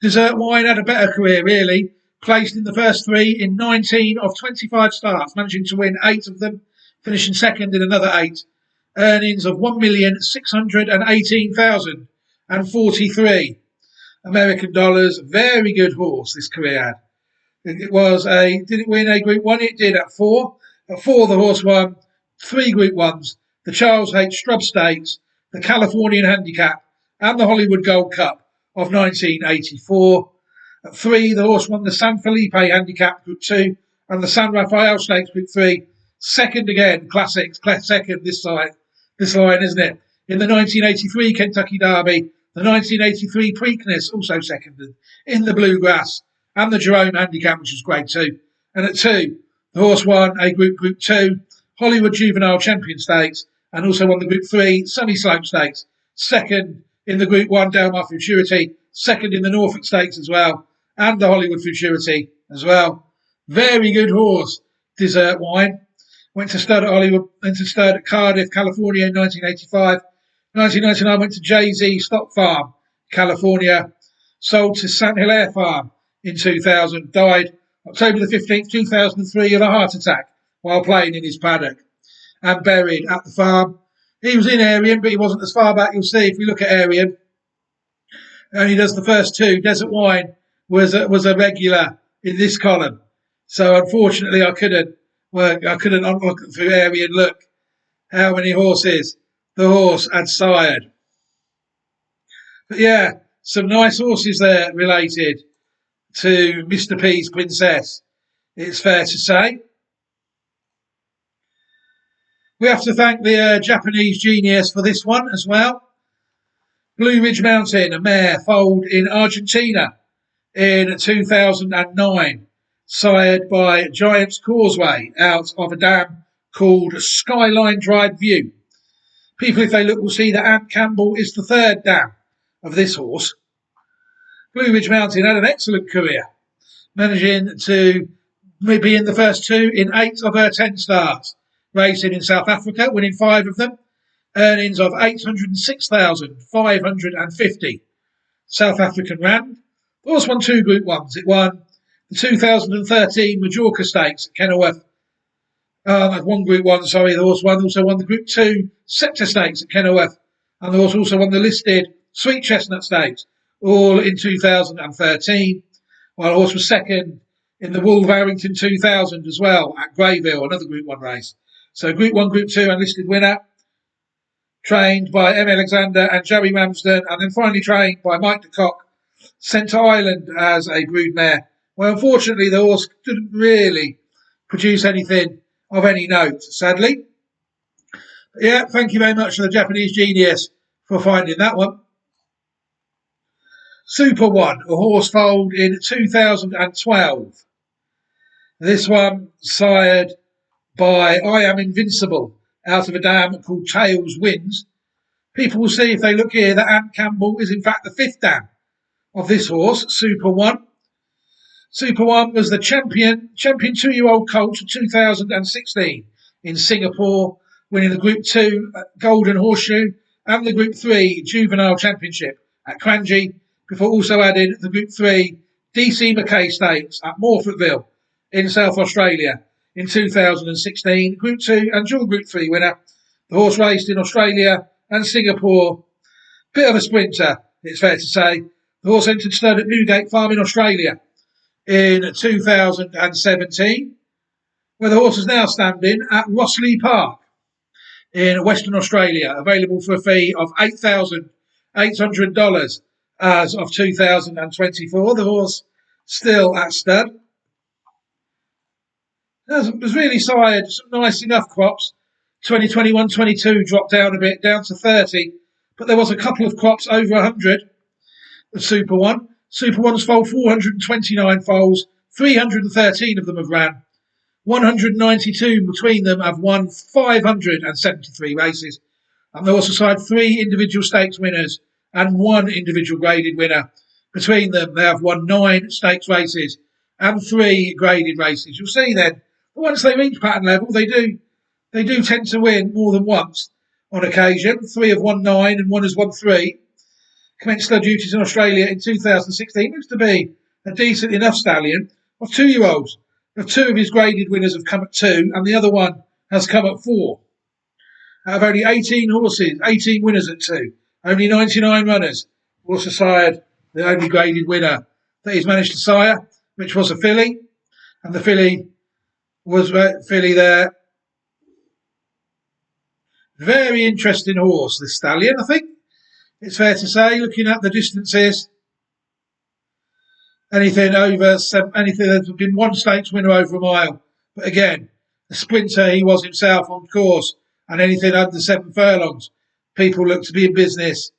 B: Desert Wine had a better career, really. Placed in the first 3 in 19 of 25 starts, managing to win 8 of them, finishing second in another 8. Earnings of $1,618,043 American dollars. Very good horse this career had. Did it win a Group 1? It did at 4. At 4, the horse won 3 Group 1s, the Charles H. Strub Stakes, the Californian Handicap, and the Hollywood Gold Cup of 1984. At 3, the horse won the San Felipe Handicap Group 2 and the San Rafael Stakes Group 3. Second again, classics, second this line, isn't it? In the 1983 Kentucky Derby, the 1983 Preakness, also seconded in the Bluegrass, and the Jerome Handicap, which was Grade 2. And at 2, the horse won a Group 2 Hollywood Juvenile Champion Stakes, and also won the Group 3 Sunny Slope Stakes. Second in the Group 1 Delmar Futurity, second in the Norfolk Stakes as well, and the Hollywood Futurity as well. Very good horse, Desert Wine. Went to stud at Cardiff, California in 1985. 1999 went to Jay-Z Stock Farm, California. Sold to St. Hilaire Farm in 2000. Died October the 15th, 2003 of a heart attack while playing in his paddock. And buried at the farm. He was in Aryan, but he wasn't as far back. You'll see if we look at Aryan. And he does the first 2. Desert Wine was a regular in this column. So unfortunately, I couldn't unlock it through area and look how many horses the horse had sired. But yeah, some nice horses there related to Mr. P's Princess, it's fair to say. We have to thank the Japanese genius for this one as well. Blue Ridge Mountain, a mare foaled in Argentina in 2009, sired by Giant's Causeway out of a dam called Skyline Drive View. People, if they look, will see that Ant Campbell is the third dam of this horse. Blue Ridge Mountain had an excellent career, managing to be in the first two in 8 of her 10 starts, racing in South Africa, winning 5 of them, earnings of 806,550 South African Rand. The horse won 2 Group 1s. It won the 2013 Majorca Stakes at Kenilworth. One Group 1, sorry. The horse also won the Group 2 Sector Stakes at Kenilworth. And the horse also won the listed Sweet Chestnut Stakes, all in 2013. While the horse was second in the Wolverhampton 2000 as well at Greyville, another Group 1 race. So Group 1, Group 2 and listed winner, trained by M. Alexander and Joey Ramsden, and then finally trained by Mike de Kock, sent to Ireland as a broodmare. Well, unfortunately, the horse didn't really produce anything of any note, sadly. But yeah, thank you very much to the Japanese genius for finding that one. Super One, a horse foaled in 2012. This one sired by I Am Invincible out of a dam called Tails Wins. People will see if they look here that Ant Campbell is in fact the 5th dam of this horse, Super One. Super One was the champion 2-year-old colt of 2016 in Singapore, winning the Group 2 Golden Horseshoe and the Group 3 Juvenile Championship at Cranji, before also adding the Group 3 DC Mackay Stakes at Morfettville in South Australia in 2016. Group 2 and dual Group 3 winner. The horse raced in Australia and Singapore. Bit of a sprinter, it's fair to say. The horse entered stud at Newgate Farm in Australia in 2017, where the horse is now standing at Rossley Park in Western Australia, available for a fee of $8,800 as of 2024. The horse still at stud. There's really sired some nice enough crops. 2021-22 dropped down a bit, down to 30, but there was a couple of crops over 100 of Super One. Super One's foaled 429 foals, 313 of them have ran. 192 between them have won 573 races. And they also sired 3 individual stakes winners and 1 individual graded winner. Between them, they have won 9 stakes races and 3 graded races. You'll see then, once they reach pattern level, they do tend to win more than once on occasion. 3 have won 9 and 1 has won 3. Commenced their duties in Australia in 2016. Looks to be a decent enough stallion of 2-year-olds. 2 of his graded winners have come at 2, and the other one has come at 4. Out of only 18 horses, 18 winners at 2, only 99 runners. Also sired the only graded winner that he's managed to sire, which was a filly, and the filly was filly there. Very interesting horse, this stallion, I think. It's fair to say, looking at the distances, anything that's been 1 stakes winner over a mile. But again, a sprinter he was himself on course, and anything under 7 furlongs, people look to be in business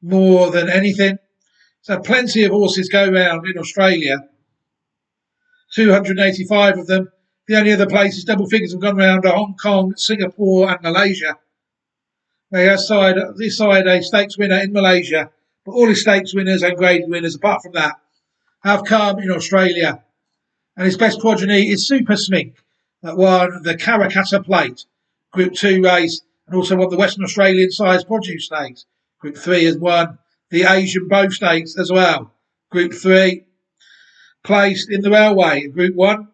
B: more than anything. So plenty of horses go round in Australia. 285 of them. The only other places double figures have gone round are Hong Kong, Singapore and Malaysia. He has sired a stakes winner in Malaysia, but all his stakes winners and graded winners, apart from that, have come in Australia. And his best progeny is Super Smink, that won the Karrakatta Plate Group 2 race and also won the Western Australian Size Produce Stakes. Group 3 has won the Asian Bow Stakes as well. Group 3 placed in the Railway, Group 1,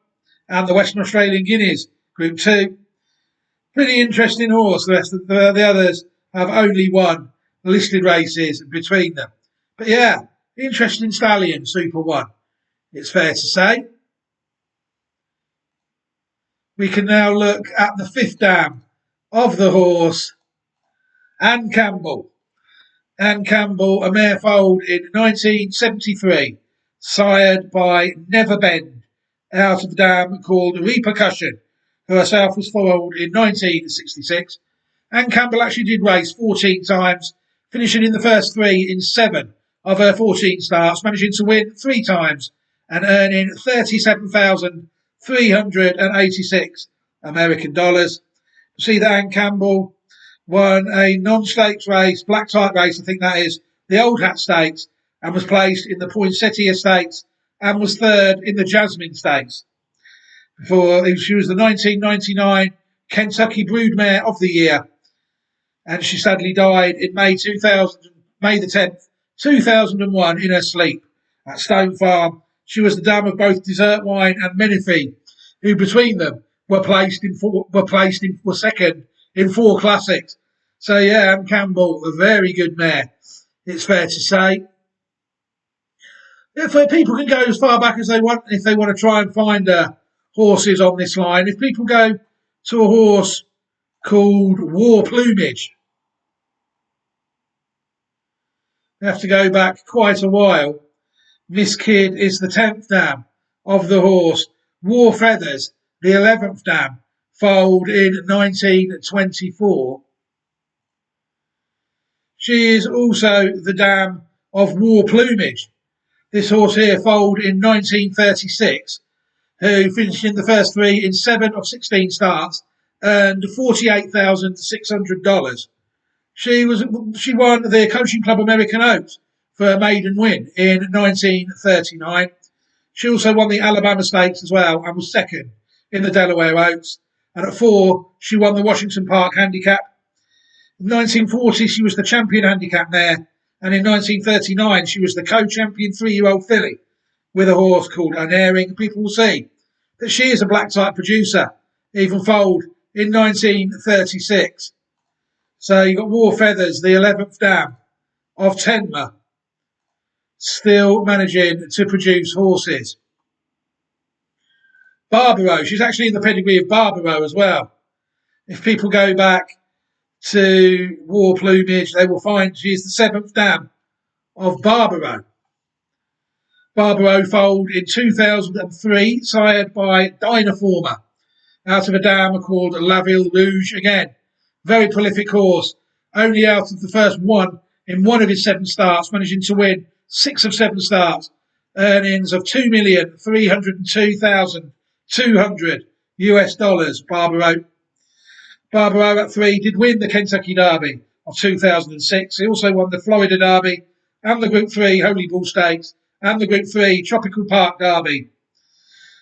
B: and the Western Australian Guineas, Group 2. Pretty interesting horse. The rest of the others have only won listed races between them. But yeah, interesting stallion, Super One. it's fair to say. We can now look at the 5th dam of the horse, Anne Campbell. Anne Campbell, a mare foaled in 1973, sired by Neverbend, out of the dam called Repercussion, who herself was foaled in 1966. Anne Campbell actually did race 14 times, finishing in the first 3 in 7 of her 14 starts, managing to win 3 times and earning 37,386 American dollars. See that Anne Campbell won a non-stakes race, black type race, I think that is, the Old Hat Stakes, and was placed in the Poinsettia Stakes and was 3rd in the Jasmine Stakes. She was the 1999 Kentucky Broodmare of the Year, and she sadly died in May the 10th, 2001, in her sleep at Stone Farm. She was the dam of both Dessert Wine and Menifee, who between them were second in 4 classics. So yeah, Anne Campbell, a very good mare, it's fair to say. If people can go as far back as they want, if they want to try and find horses on this line, if people go to a horse called War Plumage, they have to go back quite a while. This kid is the 10th dam of the horse. War Feathers, the 11th dam, foaled in 1924. She is also the dam of War Plumage. This horse here foaled in 1936, who finished in the first 3 in 7 of 16 starts, earned $48,600. She won the Coaching Club American Oaks for a maiden win in 1939. She also won the Alabama Stakes as well and was 2nd in the Delaware Oaks. And at 4, she won the Washington Park Handicap. In 1940, she was the champion handicap mare. And in 1939, she was the co-champion 3-year-old filly with a horse called Unerring. People will see that she is a black type producer, even foaled in 1936. So you've got War Feathers, the 11th dam of Tenma, still managing to produce horses. Barbaro, she's actually in the pedigree of Barbaro as well. If people go back to War Plumage, they will find she's the 7th dam of Barbaro. Barbaro foaled in 2003, sired by Dynaformer, out of a dam called La Ville Rouge again. Very prolific horse, only out of the first 1 in 1 of his 7 starts, managing to win 6 of 7 starts. Earnings of $2,302,200 US. Barbaro at 3 did win the Kentucky Derby of 2006. He also won the Florida Derby and the Group 3 Holy Bull Stakes and the Group 3 Tropical Park Derby.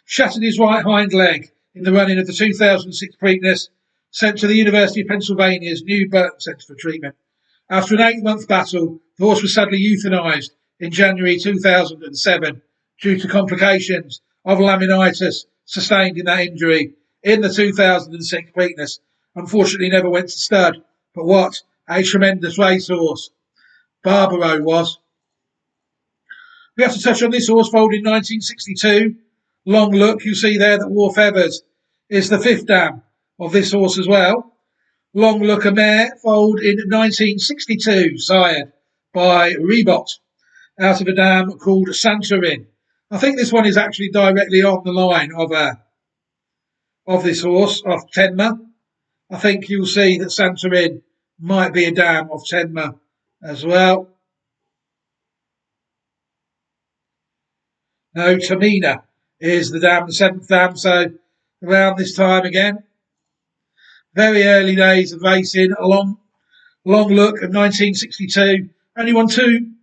B: Shattered his right hind leg in the running of the 2006 Preakness, sent to the University of Pennsylvania's New Burton Centre for treatment. After an 8-month battle, the horse was sadly euthanised in January 2007 due to complications of laminitis sustained in that injury in the 2006 Preakness. Unfortunately, never went to stud, but what a tremendous racehorse Barbaro was. We have to touch on this horse, foaled in 1962. Long Look, you see there that War Feathers is the 5th dam of this horse as well. Long Look, a mare, foaled in 1962, sired by Rebot, out of a dam called Santorin. I think this one is actually directly on the line of this horse, of Tenma. I think you'll see that Santorin might be a dam of Tenma as well. No, Tamina is the 7th dam, so around this time again. Very early days of racing, a long look at 1962. Only won two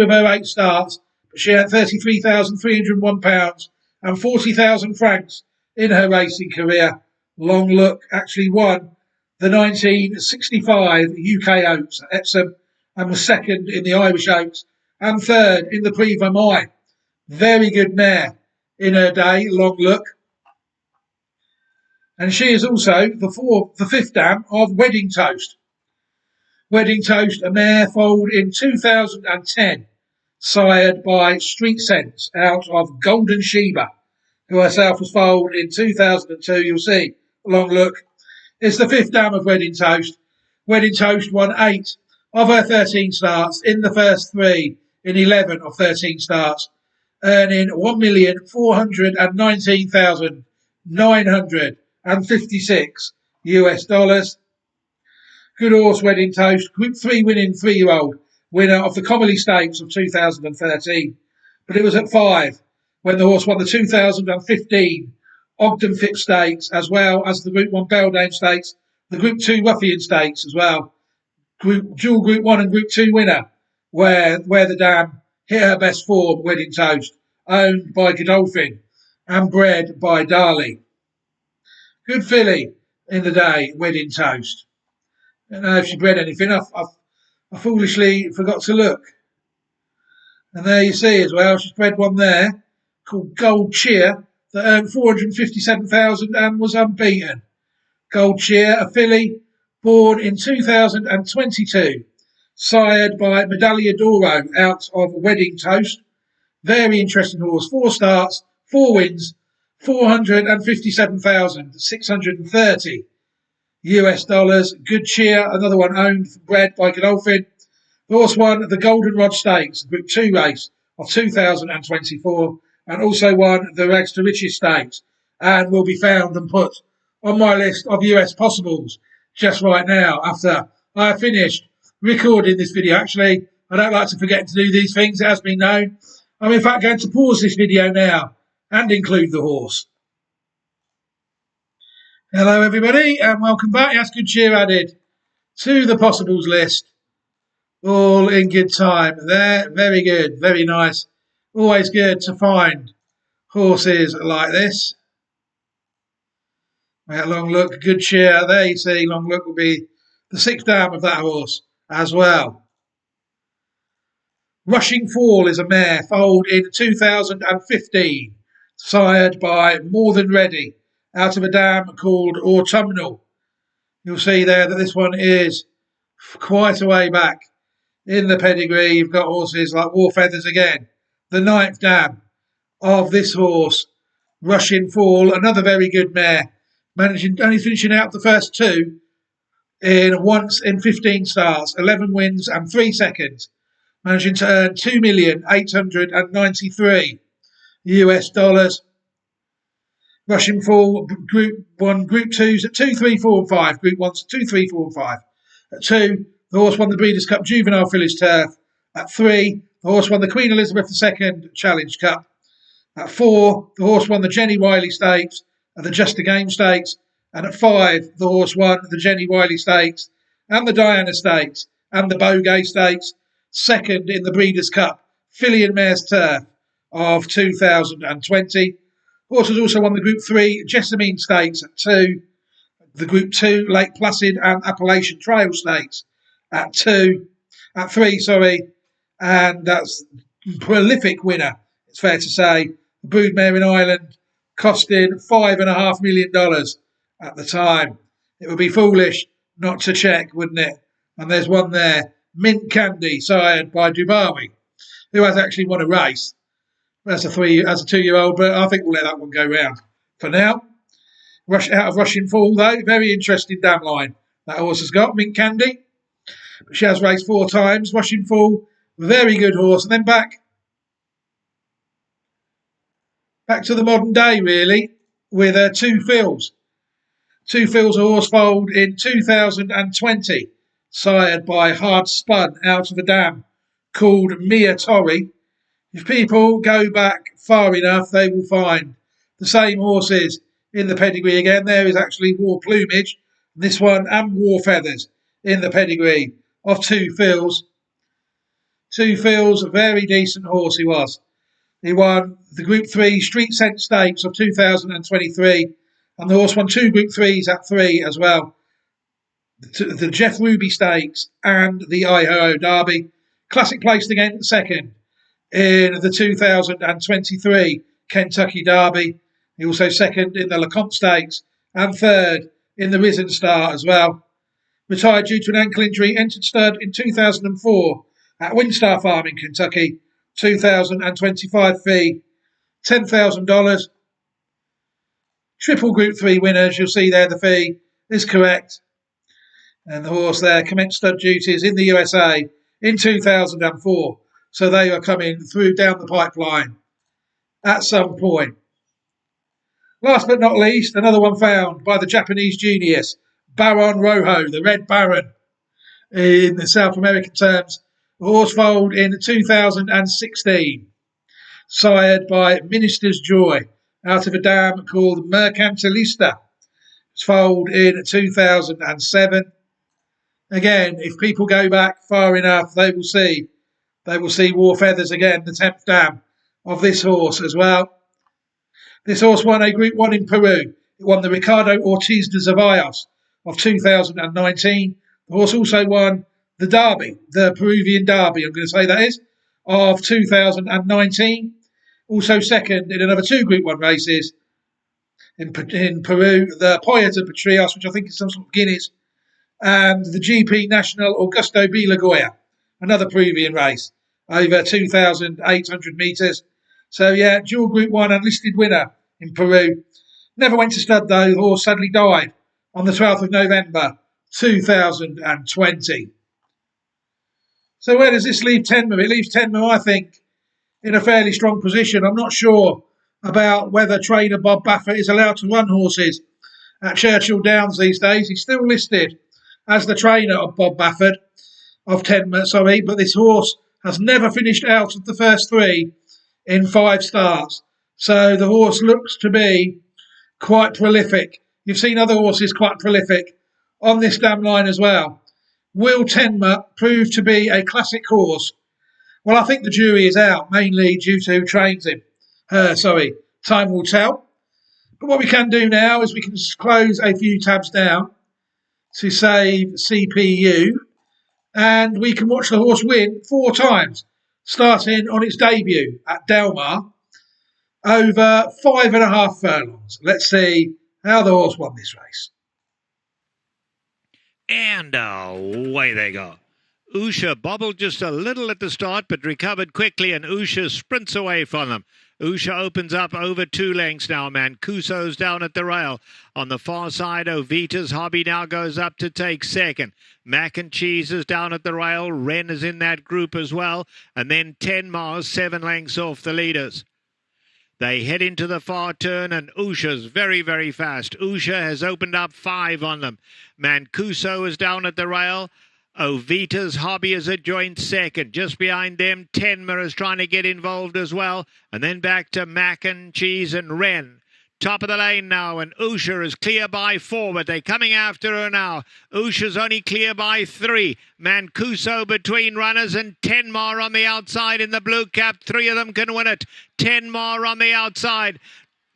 B: of her 8 starts, but she had £33,301 and 40,000 francs in her racing career. Long Look actually won the 1965 UK Oaks at Epsom and was 2nd in the Irish Oaks and 3rd in the Prix Vermeil. Very good mare in her day, Long Look. And she is also the 5th dam of Wedding Toast. Wedding Toast, a mare, foaled in 2010, sired by Street Sense out of Golden Sheba, who herself was foaled in 2002. You'll see, long look. It's the fifth dam of Wedding Toast. Wedding Toast won 8 of her 13 starts in the first 3 in 11 of 13 starts, earning $1,419,956 Good horse, Wedding Toast. Group 3 winning 3-year-old winner of the Commonly Stakes of 2013. But it was at 5 when the horse won the 2015 Ogden Phipps Stakes, as well as the Group 1 Beldame Stakes, the Group 2 Ruffian Stakes as well. Dual Group 1 and Group 2 winner, where the dam hit her best form, Wedding Toast, owned by Godolphin and bred by Darley. Good filly in the day, Wedding Toast. I don't know if she bred anything. I foolishly forgot to look. And there you see as well, she's bred one there called Gold Cheer that earned 457,000 and was unbeaten. Gold Cheer, a filly born in 2022, sired by Medaglia d'Oro out of Wedding Toast. Very interesting horse. 4 starts, 4 wins, 457,630 US dollars. Good Cheer, another one owned, bred by Godolphin. The horse won the Golden Rod Stakes, Group 2 race of 2024, and also won the Rags to Riches Stakes, and will be found and put on my list of US possibles just right now after I have finished recording this video. Actually, I don't like to forget to do these things, it has been known. I'm in fact going to pause this video now and include the horse. Hello everybody and welcome back. Yes, Good Cheer added to the possibles list. All in good time there. Very good, very nice. Always good to find horses like this. Long Look, Good Cheer. There you see, Long Look will be the 6th dam of that horse as well. Rushing Fall is a mare foaled in 2015, sired by More Than Ready, out of a dam called Autumnal. You'll see there that this one is quite a way back in the pedigree. You've got horses like War Feathers again, the 9th dam of this horse, Rushing Fall, another very good mare, only finishing out the first 2 in 15 starts, 11 wins and 3 seconds, managing to earn $2,893 US dollars. Rushing Fall, Group 1, Group 2s at 2, 3, 4 and 5. Group 1s at 2, 3, 4 and 5. At 2, the horse won the Breeders' Cup Juvenile Fillies Turf. At 3, the horse won the Queen Elizabeth II Challenge Cup. At 4, the horse won the Jenny Wiley Stakes and the Just a Game Stakes. And at 5, the horse won the Jenny Wiley Stakes and the Diana Stakes and the Bogey Stakes. Second in the Breeders' Cup Filly and Mares Turf of 2020. Horse has also won the Group 3 Jessamine Stakes at 2, the Group 2 Lake Placid and Appalachian Trail Stakes at 3, and that's prolific winner, it's fair to say. The Broodmare in Ireland costing $5.5 million at the time. It would be foolish not to check, wouldn't it? And there's one there, Mint Candy, sired by Dubawi, who has actually won a race. That's a 2-year-old, but I think we'll let that one go round for now. Out of Rushing Fall, though, very interesting dam line that horse has got, Mint Candy. But she has raced 4 times. Rushing Fall, very good horse. And then back to the modern day, really, with 2 fills. 2 fills a horse foaled in 2020, sired by Hard Spun out of a dam called Mia Torrey. If people go back far enough, they will find the same horses in the pedigree again. There is actually War Plumage, this one, and War Feathers in the pedigree of 2 fills. 2 fills, a very decent horse he was. He won the Group 3 Street Scent Stakes of 2023, and the horse won 2 Group 3s at 3 as well. The Jeff Ruby Stakes and the Idaho Derby. Classic placed again second in the 2023 Kentucky Derby. He also second in the LeCompte Stakes and third in the Risen Star as well. Retired due to an ankle injury, entered stud in 2004 at Windstar Farm in Kentucky. 2025 fee, $10,000. Triple Group 3 winners, you'll see there the fee is correct. And the horse there commenced stud duties in the USA in 2004. So they are coming through down the pipeline at some point. Last but not least, another one found by the Japanese genius, Baron Rojo, the Red Baron in the South American terms. The horse foaled in 2016, sired by Minister's Joy out of a dam called Mercantilista. It's foaled in 2007. Again, if people go back far enough, they will see War Feathers again, the 10th dam of this horse as well. This horse won a Group 1 in Peru. It won the Ricardo Ortiz de Zevallos of 2019. The horse also won the Derby, the Peruvian Derby, I'm going to say that is, of 2019. Also second in another 2 Group 1 races in Peru, the Poya de Patrias, which I think is some sort of Guineas, and the GP National Augusto B. Lagoya, another Peruvian race, over 2,800 metres. So, yeah, dual Group 1 unlisted winner in Peru. Never went to stud, though. The horse sadly died on the 12th of November, 2020. So where does this leave Tenma? It leaves Tenma, I think, in a fairly strong position. I'm not sure about whether trainer Bob Baffert is allowed to run horses at Churchill Downs these days. He's still listed as the trainer of Bob Baffert, of Tenma, but this horse has never finished out of the first 3 in 5 starts. So the horse looks to be quite prolific. You've seen other horses quite prolific on this damn line as well. Will Tenma prove to be a classic horse? Well, I think the jury is out, mainly due to who trains him. Time will tell. But what we can do now is we can close a few tabs down to save CPU, and we can watch the horse win 4 times, starting on its debut at Del Mar, over 5.5 furlongs. Let's see how the horse won this race.
C: And away they go. Usha bobbled just a little at the start, but recovered quickly, and Usha sprints away from them. Usha opens up over 2 lengths now. Mancuso's down at the rail. On the far side, Ovita's Hobby now goes up to take second. Mac and Cheese is down at the rail. Wren is in that group as well. And then Tenma 7 lengths off the leaders. They head into the far turn, and Usha's very, very fast. Usha has opened up 5 on them. Mancuso is down at the rail. Ovita's Hobby is a joint second. Just behind them, Tenma is trying to get involved as well. And then back to Mac and Cheese and Wren. Top of the lane now, and Usha is clear by 4, but they're coming after her now. Usha's only clear by 3. Mancuso between runners, and Tenma on the outside in the blue cap. 3 of them can win it. Tenma on the outside.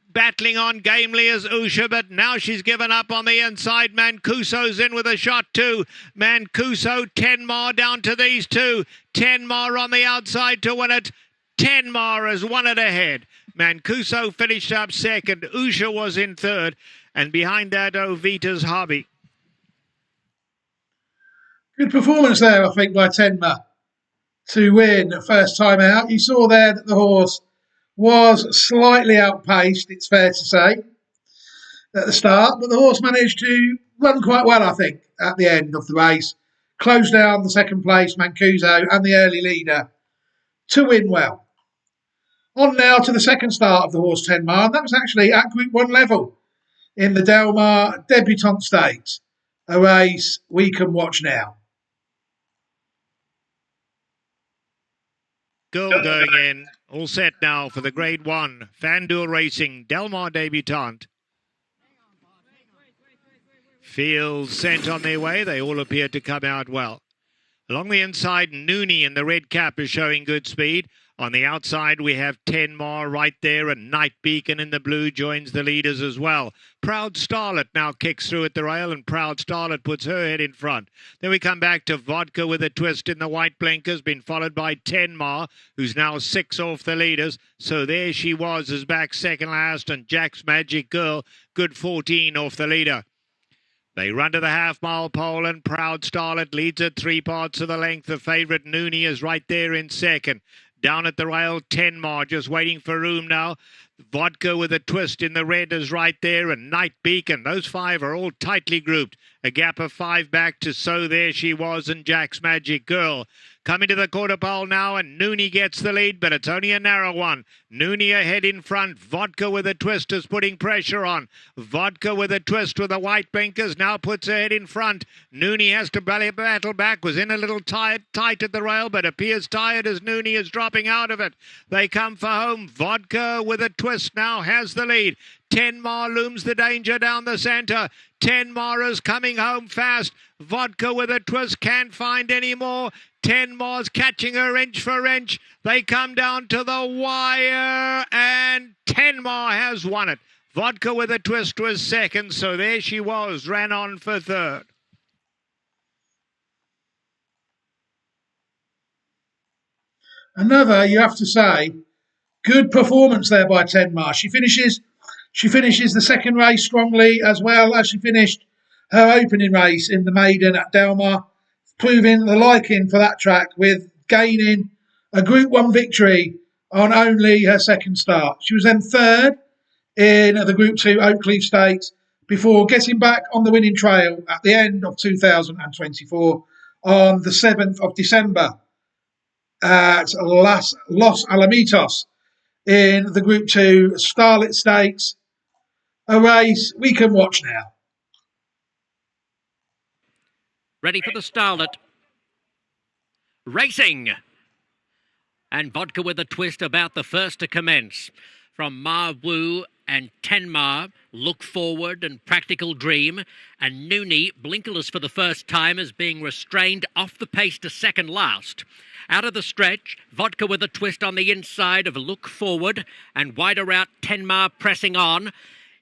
C: Battling on gamely as Usha, but now she's given up on the inside. Mancuso's in with a shot too. Mancuso, Tenma down to these 2. Tenma on the outside to win it. Tenma has won it ahead. Mancuso finished up second. Usha was in third. And behind that, Ovita's Hobby.
B: Good performance there, I think, by Tenma to win first time out. You saw there that the horse was slightly outpaced, it's fair to say, at the start. But the horse managed to run quite well, I think, at the end of the race. Closed down the second place, Mancuso, and the early leader to win well. On now to the second start of the horse Tenma, and that was actually at Group 1 level in the Del Mar Debutante Stakes, a race we can watch now.
C: Girl going in, all set now for the Grade 1 FanDuel Racing Del Mar Debutante. Fields sent on their way, they all appear to come out well. Along the inside, Nooney in the red cap is showing good speed. On the outside, we have Tenma right there, and Night Beacon in the blue joins the leaders as well. Proud Starlet now kicks through at the rail, and Proud Starlet puts her head in front. Then we come back to Vodka with a twist in the white blinkers, been followed by Tenma, who's now 6 off the leaders. So there she was, is back second last, and Jack's Magic Girl, good 14 off the leader. They run to the half-mile pole, and Proud Starlet leads at 3 parts of the length. The favourite Nooney is right there in second. Down at the rail, Tenma just waiting for room now. Vodka with a twist in the red is right there, and Night Beacon. Those five are all tightly grouped. A gap of 5 back to So There She Was and Jack's Magic Girl. Coming to the quarter pole now, and Nooney gets the lead, but it's only a narrow one. Nooney ahead in front. Vodka with a twist is putting pressure on. Vodka with a twist with the white blinkers now puts her head in front. Nooney has to battle back. Was in a little tight at the rail, but appears tired as Nooney is dropping out of it. They come for home. Vodka with a twist now has the lead. Tenma looms the danger down the centre. Tenma is coming home fast. Vodka with a twist can't find any more. Tenma's catching her inch for inch. They come down to the wire, and Tenma has won it. Vodka with a twist was second, So There She Was ran on for third.
B: Another, you have to say, good performance there by Tenma. She finishes the second race strongly, as well as she finished her opening race in the maiden at Delmar, proving the liking for that track with gaining a Group 1 victory on only her second start. She was then third in the Group 2 Oakleaf Stakes before getting back on the winning trail at the end of 2024 on the 7th of December at Los Alamitos in the Group 2 Starlet Stakes, a race we can watch now.
D: Ready for the Starlet. Racing. And Vodka with a twist about the first to commence. From Ma Wu and Tenma, Look Forward and Practical Dream. And Nooney, blinkerless for the first time, is being restrained off the pace to second last. Out of the stretch, Vodka with a twist on the inside of Look Forward, and wider out Tenma pressing on.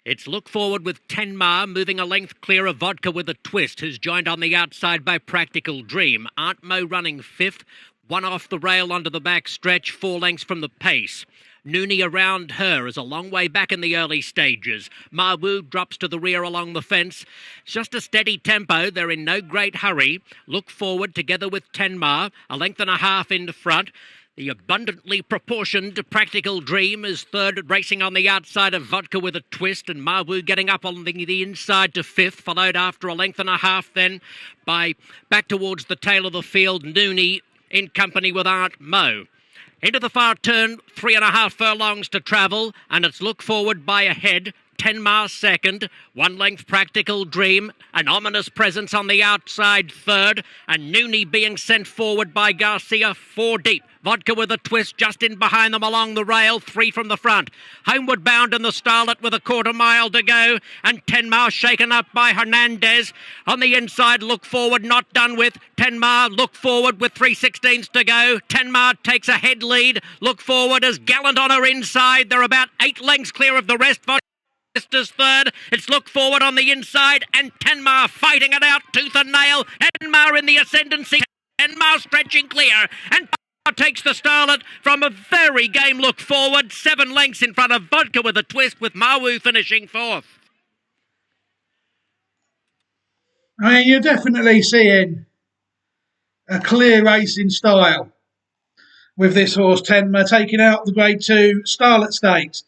D: It's Look Forward with Tenma moving a length clear of Vodka with a twist, who's joined on the outside by Practical Dream. Aunt Mo running fifth, one off the rail onto the back stretch, 4 lengths from the pace. Nooney around her is a long way back in the early stages. Ma Wu drops to the rear along the fence. It's just a steady tempo. They're in no great hurry. Look Forward together with Tenma, a length and a half in front. The abundantly proportioned Practical Dream is third, racing on the outside of Vodka with a twist, and Ma Wu getting up on the inside to fifth, followed after a length and a half then by back towards the tail of the field, Nooney in company with Aunt Mo. Into the far turn, 3.5 furlongs to travel, and it's Look Forward by a head. Tenma second, 1 length Practical Dream, an ominous presence on the outside third, and Nooney being sent forward by Garcia 4 deep. Vodka with a twist just in behind them along the rail, 3 from the front. Homeward bound in the Starlet with a quarter mile to go, and Tenma shaken up by Hernandez. On the inside, Look Forward not done with. Tenma, Look Forward with 3/16 to go. Tenma takes a head lead. Look Forward is gallant on her inside. They're about 8 lengths clear of the rest. Is third. It's Look Forward on the inside, and Tenma fighting it out tooth and nail. Tenma in the ascendancy. Tenma stretching clear, and takes the Starlet from a very game Look Forward. 7 lengths in front of Vodka with a twist, with Ma Wu finishing fourth.
B: I mean, you're definitely seeing a clear racing style with this horse, Tenma, taking out the Grade 2 Starlet Stakes,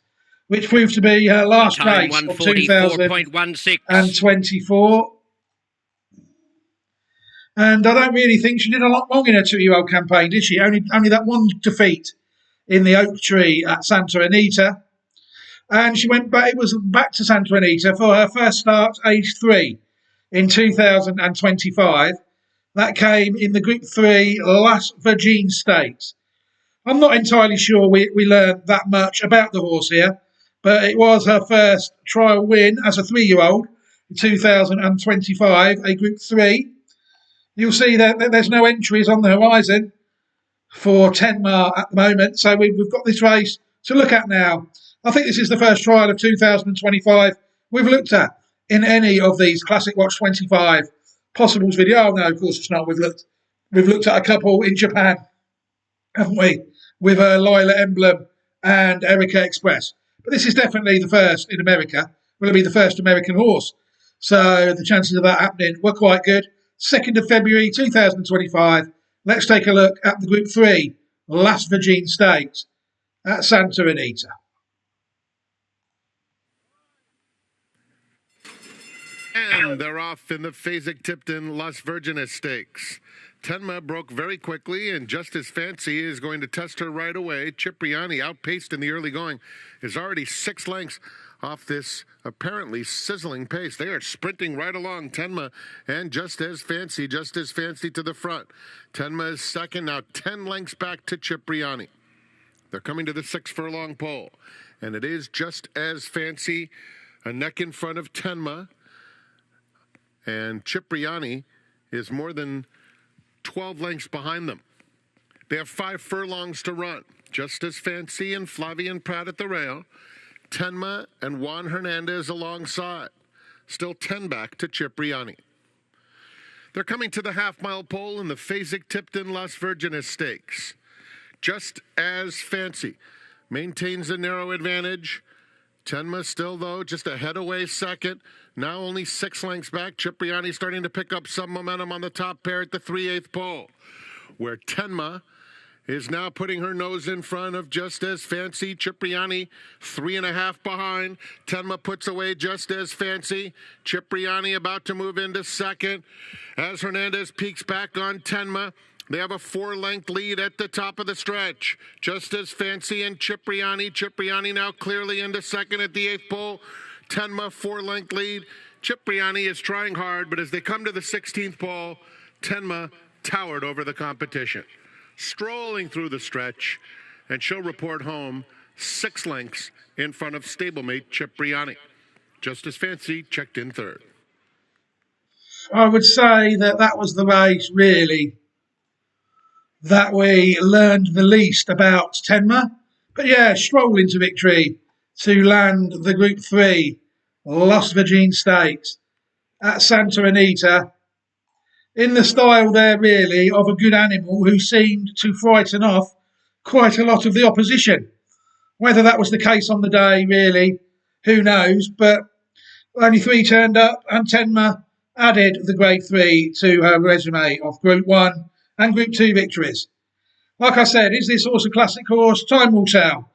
B: which proved to be her last race of 2024. And I don't really think she did a lot wrong in her 2-year-old campaign, did she? Only that one defeat in the Oak Tree at Santa Anita. And she went back, it was back to Santa Anita for her first start, age 3, in 2025. That came in the Group 3 Las Virgin Stakes. I'm not entirely sure we learned that much about the horse here, but it was her first trial win as a 3-year-old in 2025, a Group 3. You'll see that there's no entries on the horizon for Tenma at the moment, so we've got this race to look at now. I think this is the first trial of 2025 we've looked at in any of these Classic Watch 25 possibles video. Oh, no, of course it's not. We've looked at a couple in Japan, haven't we? With Lila Emblem and Erica Express. But this is definitely the first in America. Will it be the first American horse? So the chances of that happening were quite good. 2nd of February 2025. Let's take a look at the Group 3 Las Virgin Stakes at Santa Anita.
E: And they're off in the Fasig-Tipton Las Virgenes Stakes. Tenma broke very quickly, and Just As Fancy is going to test her right away. Cipriani, outpaced in the early going, is already 6 lengths off this apparently sizzling pace. They are sprinting right along, Tenma and Just As Fancy to the front. Tenma is second, now 10 lengths back to Cipriani. They're coming to the 6 furlong pole, and it is Just As Fancy, a neck in front of Tenma, and Cipriani is more than 12 lengths behind them. They have 5 furlongs to run. Just As Fancy and Flavian Pratt at the rail. Tenma and Juan Hernandez alongside. Still 10 back to Cipriani. They're coming to the half-mile pole in the Fasig-Tipton Las Virgenes Stakes. Just As Fancy maintains a narrow advantage. Tenma still, though, just a head away second. Now only 6 lengths back. Cipriani starting to pick up some momentum on the top pair at the 3/8 pole, where Tenma is now putting her nose in front of Just As Fancy. Cipriani 3.5 behind. Tenma puts away Just As Fancy. Cipriani about to move into second as Hernandez peeks back on Tenma. They have a 4-length lead at the top of the stretch. Just As Fancy and Cipriani. Cipriani now clearly into second at the 8th pole. Tenma 4-length lead. Cipriani is trying hard, but as they come to the 16th pole, Tenma towered over the competition. Strolling through the stretch, and she'll report home 6 lengths in front of stablemate Cipriani. Just As Fancy checked in third.
B: I would say that was the race, really, that we learned the least about Tenma. But yeah, stroll into victory to land the Group 3 Las Virgin Stakes at Santa Anita, in the style there, really, of a good animal who seemed to frighten off quite a lot of the opposition. Whether that was the case on the day, really, who knows, but only 3 turned up, and Tenma added the Grade 3 to her resume of Group 1 and Group 2 victories. Like I said, is this horse a classic horse? Time will tell.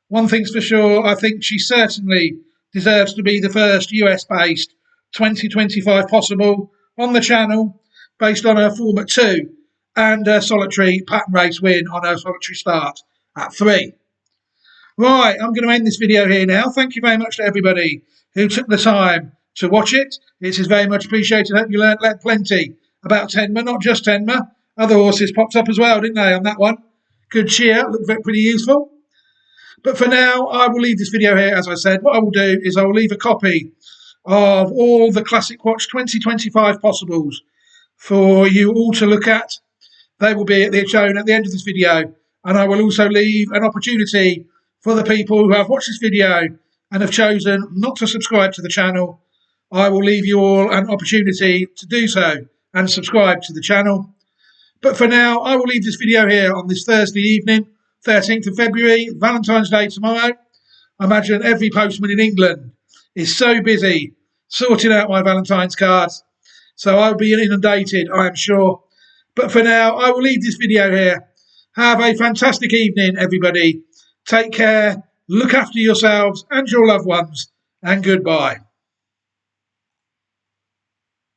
B: One thing's for sure, I think she certainly deserves to be the first US-based 2025 possible on the channel, based on her form at 2 and her solitary pattern race win on her solitary start at 3. Right, I'm going to end this video here now. Thank you very much to everybody who took the time to watch it. It is very much appreciated. I hope you learned plenty about Tenma, not just Tenma. Other horses popped up as well, didn't they, on that one? Good cheer, looked pretty useful. But for now, I will leave this video here, as I said. What I will do is I will leave a copy of all the Classic Watch 2025 possibles for you all to look at. They will be shown at the end of this video. And I will also leave an opportunity for the people who have watched this video and have chosen not to subscribe to the channel. I will leave you all an opportunity to do so and subscribe to the channel. But for now, I will leave this video here on this Thursday evening, 13th of February, Valentine's Day tomorrow. I imagine every postman in England is so busy sorting out my Valentine's cards, so I'll be inundated, I am sure. But for now, I will leave this video here. Have a fantastic evening, everybody. Take care, look after yourselves and your loved ones, and goodbye.